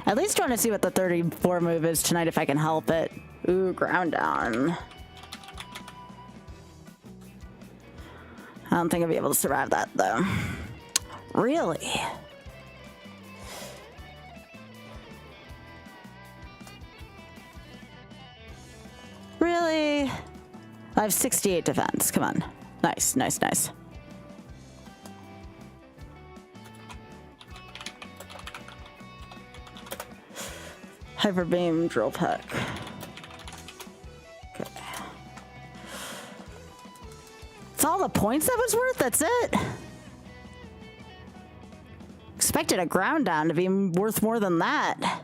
I at least want to see what the 34 move is tonight if I can help it. Ooh, ground down. I don't think I'll be able to survive that though. Really? Really? I have 68 defense. Come on. Nice, nice, nice. Hyper beam drill pack. Okay. It's all the points that was worth? That's it? Expected a ground down to be worth more than that.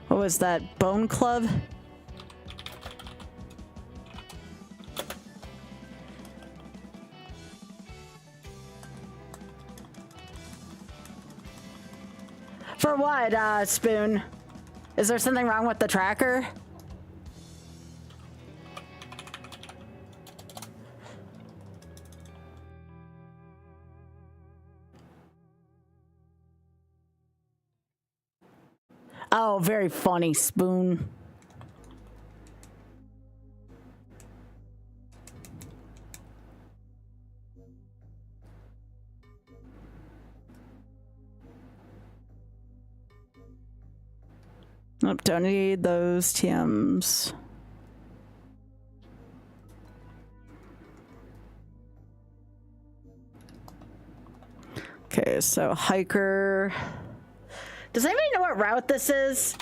What was that? Bone Club? For what, Spoon? Is there something wrong with the tracker? Oh, very funny, Spoon. Nope, don't need those TMs. Okay, so hiker. Does anybody know what route this is?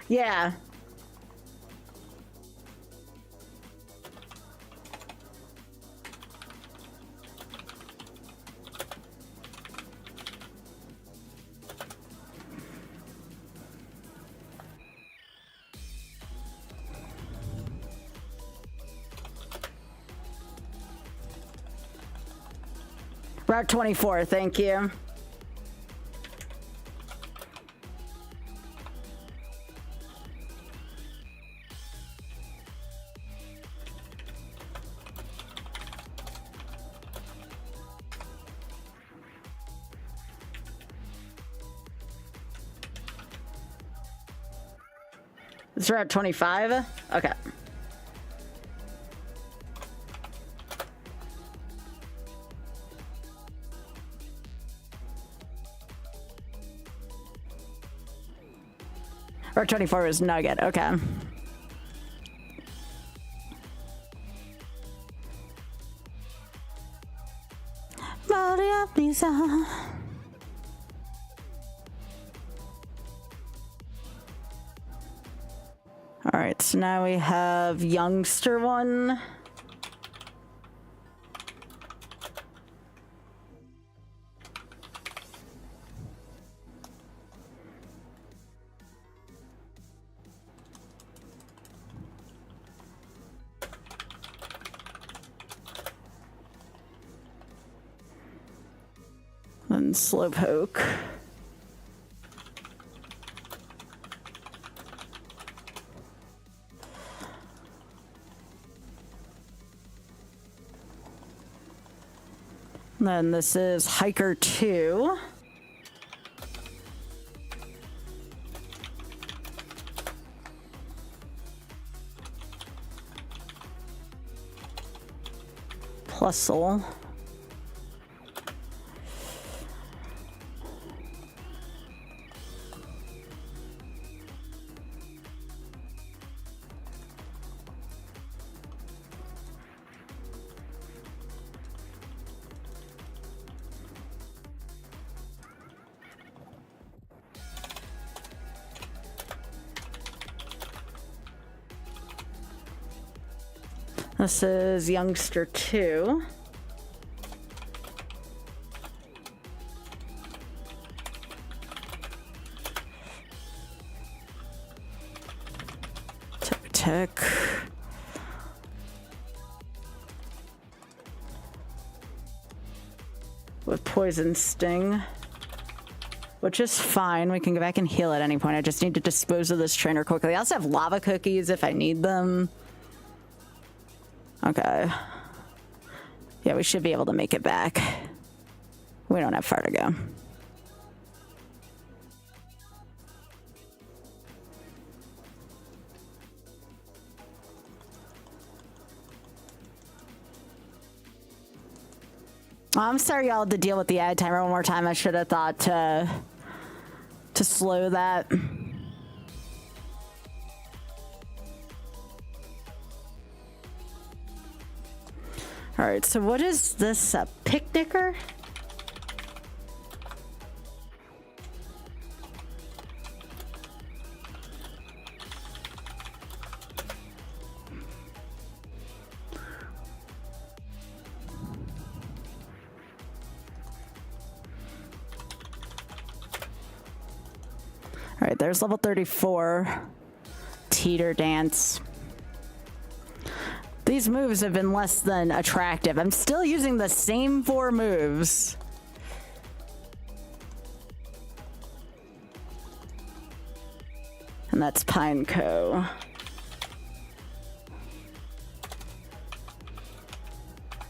Yeah. Route 24, thank you. It's Route 25? Okay. Route 24 is Nugget, okay. Route Lisa. All right, so now we have youngster one. And Slowpoke. Then this is Hiker 2. Plusle. This is youngster 2. Tick. With Poison Sting. Which is fine. We can go back and heal at any point. I just need to dispose of this trainer quickly. I also have lava cookies if I need them. Okay. Yeah, we should be able to make it back. We don't have far to go. I'm sorry y'all had to deal with the ad timer one more time. I should have thought to slow that. All right, so what is this, a picnicker? All right, there's level 34, Teeter Dance. These moves have been less than attractive. I'm still using the same 4 moves. And that's Pineco.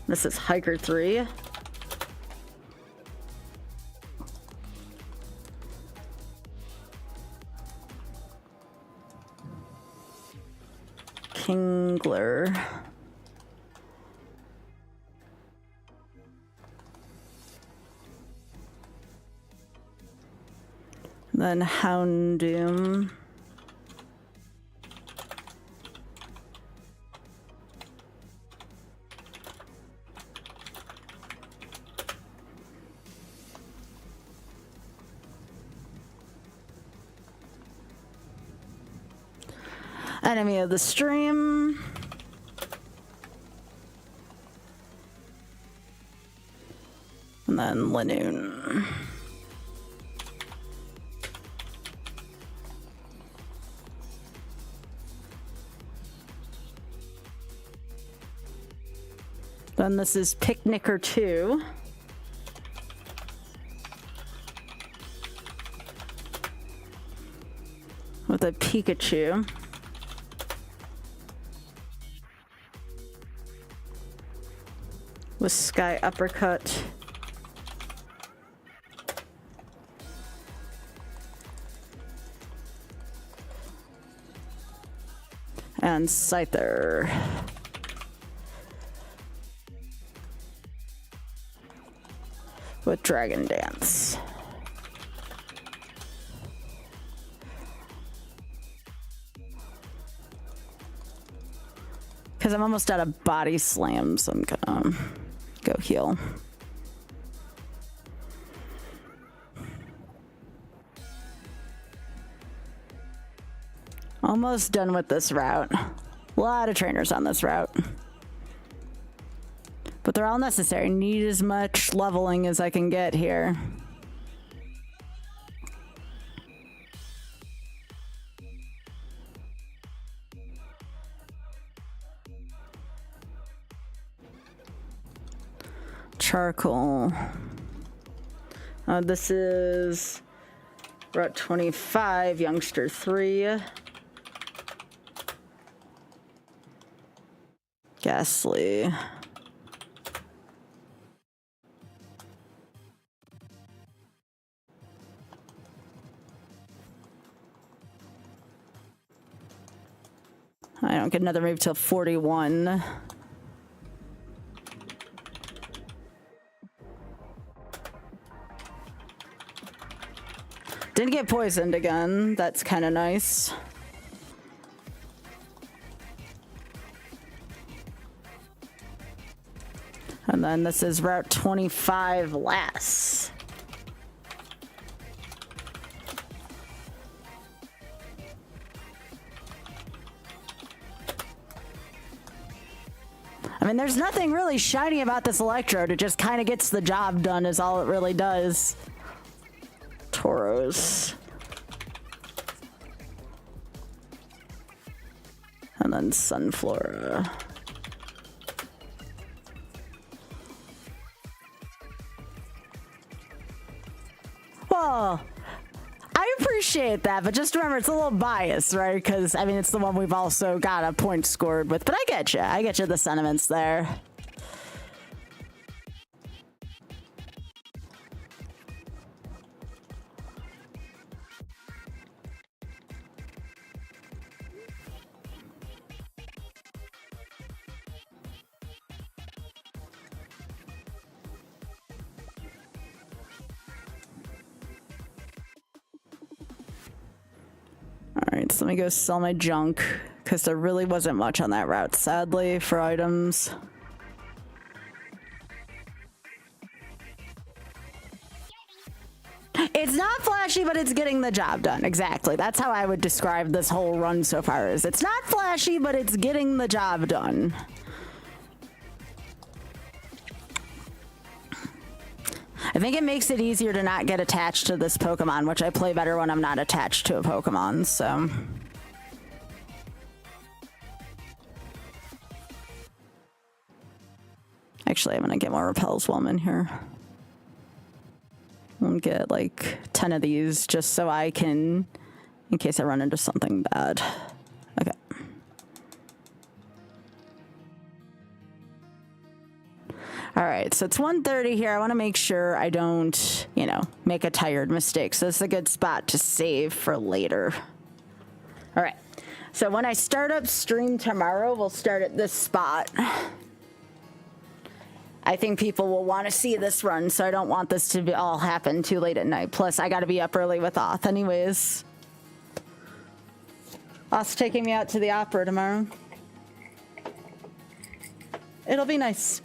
This is Hiker 3. Kingler. Then Houndoom. Enemy of the stream. And then Linoon. Then this is Picnicker 2. With a Pikachu. With Sky Uppercut. And Scyther. With Dragon Dance. Because I'm almost out of body slams, so I'm gonna go heal. Almost done with this route. A lot of trainers on this route. But they're all necessary. Need as much leveling as I can get here. Charcoal. This is Route 25, Youngster 3. Ghastly. I don't get another move till 41. Didn't get poisoned again. That's kind of nice. And then this is Route 25 last. I mean, there's nothing really shiny about this electrode. It just kind of gets the job done is all it really does. Tauros. And then Sunflora. Well, I appreciate that, but just remember it's a little biased, right? Because, I mean, it's the one we've also got a point scored with. But I get you. I get you the sentiments there. Alright, so let me go sell my junk, because there really wasn't much on that route, sadly, for items. It's not flashy, but it's getting the job done. Exactly. That's how I would describe this whole run so far. Is it's not flashy, but it's getting the job done. I think it makes it easier to not get attached to this Pokemon, which I play better when I'm not attached to a Pokemon, so. Actually, I'm gonna get more Repels while I'm in here. I'll get like 10 of these just so I can, in case I run into something bad. Okay. All right, so it's 1:30 here. I want to make sure I don't, you know, make a tired mistake. So this is a good spot to save for later. All right, so when I start up stream tomorrow, we'll start at this spot. I think people will want to see this run, so I don't want this to be all happen too late at night. Plus, I got to be up early with Auth anyways. Auth's taking me out to the opera tomorrow. It'll be nice.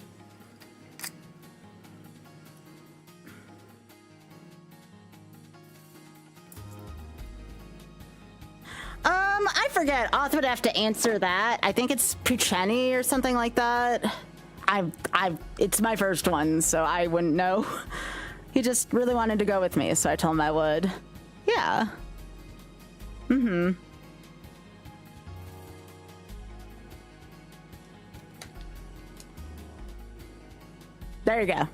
I forget. Auth would have to answer that. I think it's Puccini or something like that. It's my first one, so I wouldn't know. He just really wanted to go with me, so I told him I would. Yeah. Mm-hmm. There you go.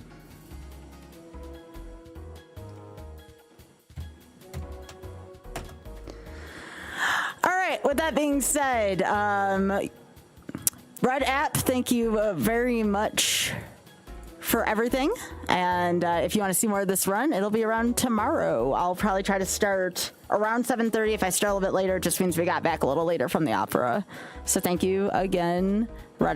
All right, with that being said, Red App, thank you very much for everything. And if you want to see more of this run, it'll be around tomorrow. I'll probably try to start around 7:30. If I start a little bit later, it just means we got back a little later from the opera. So thank you again, Red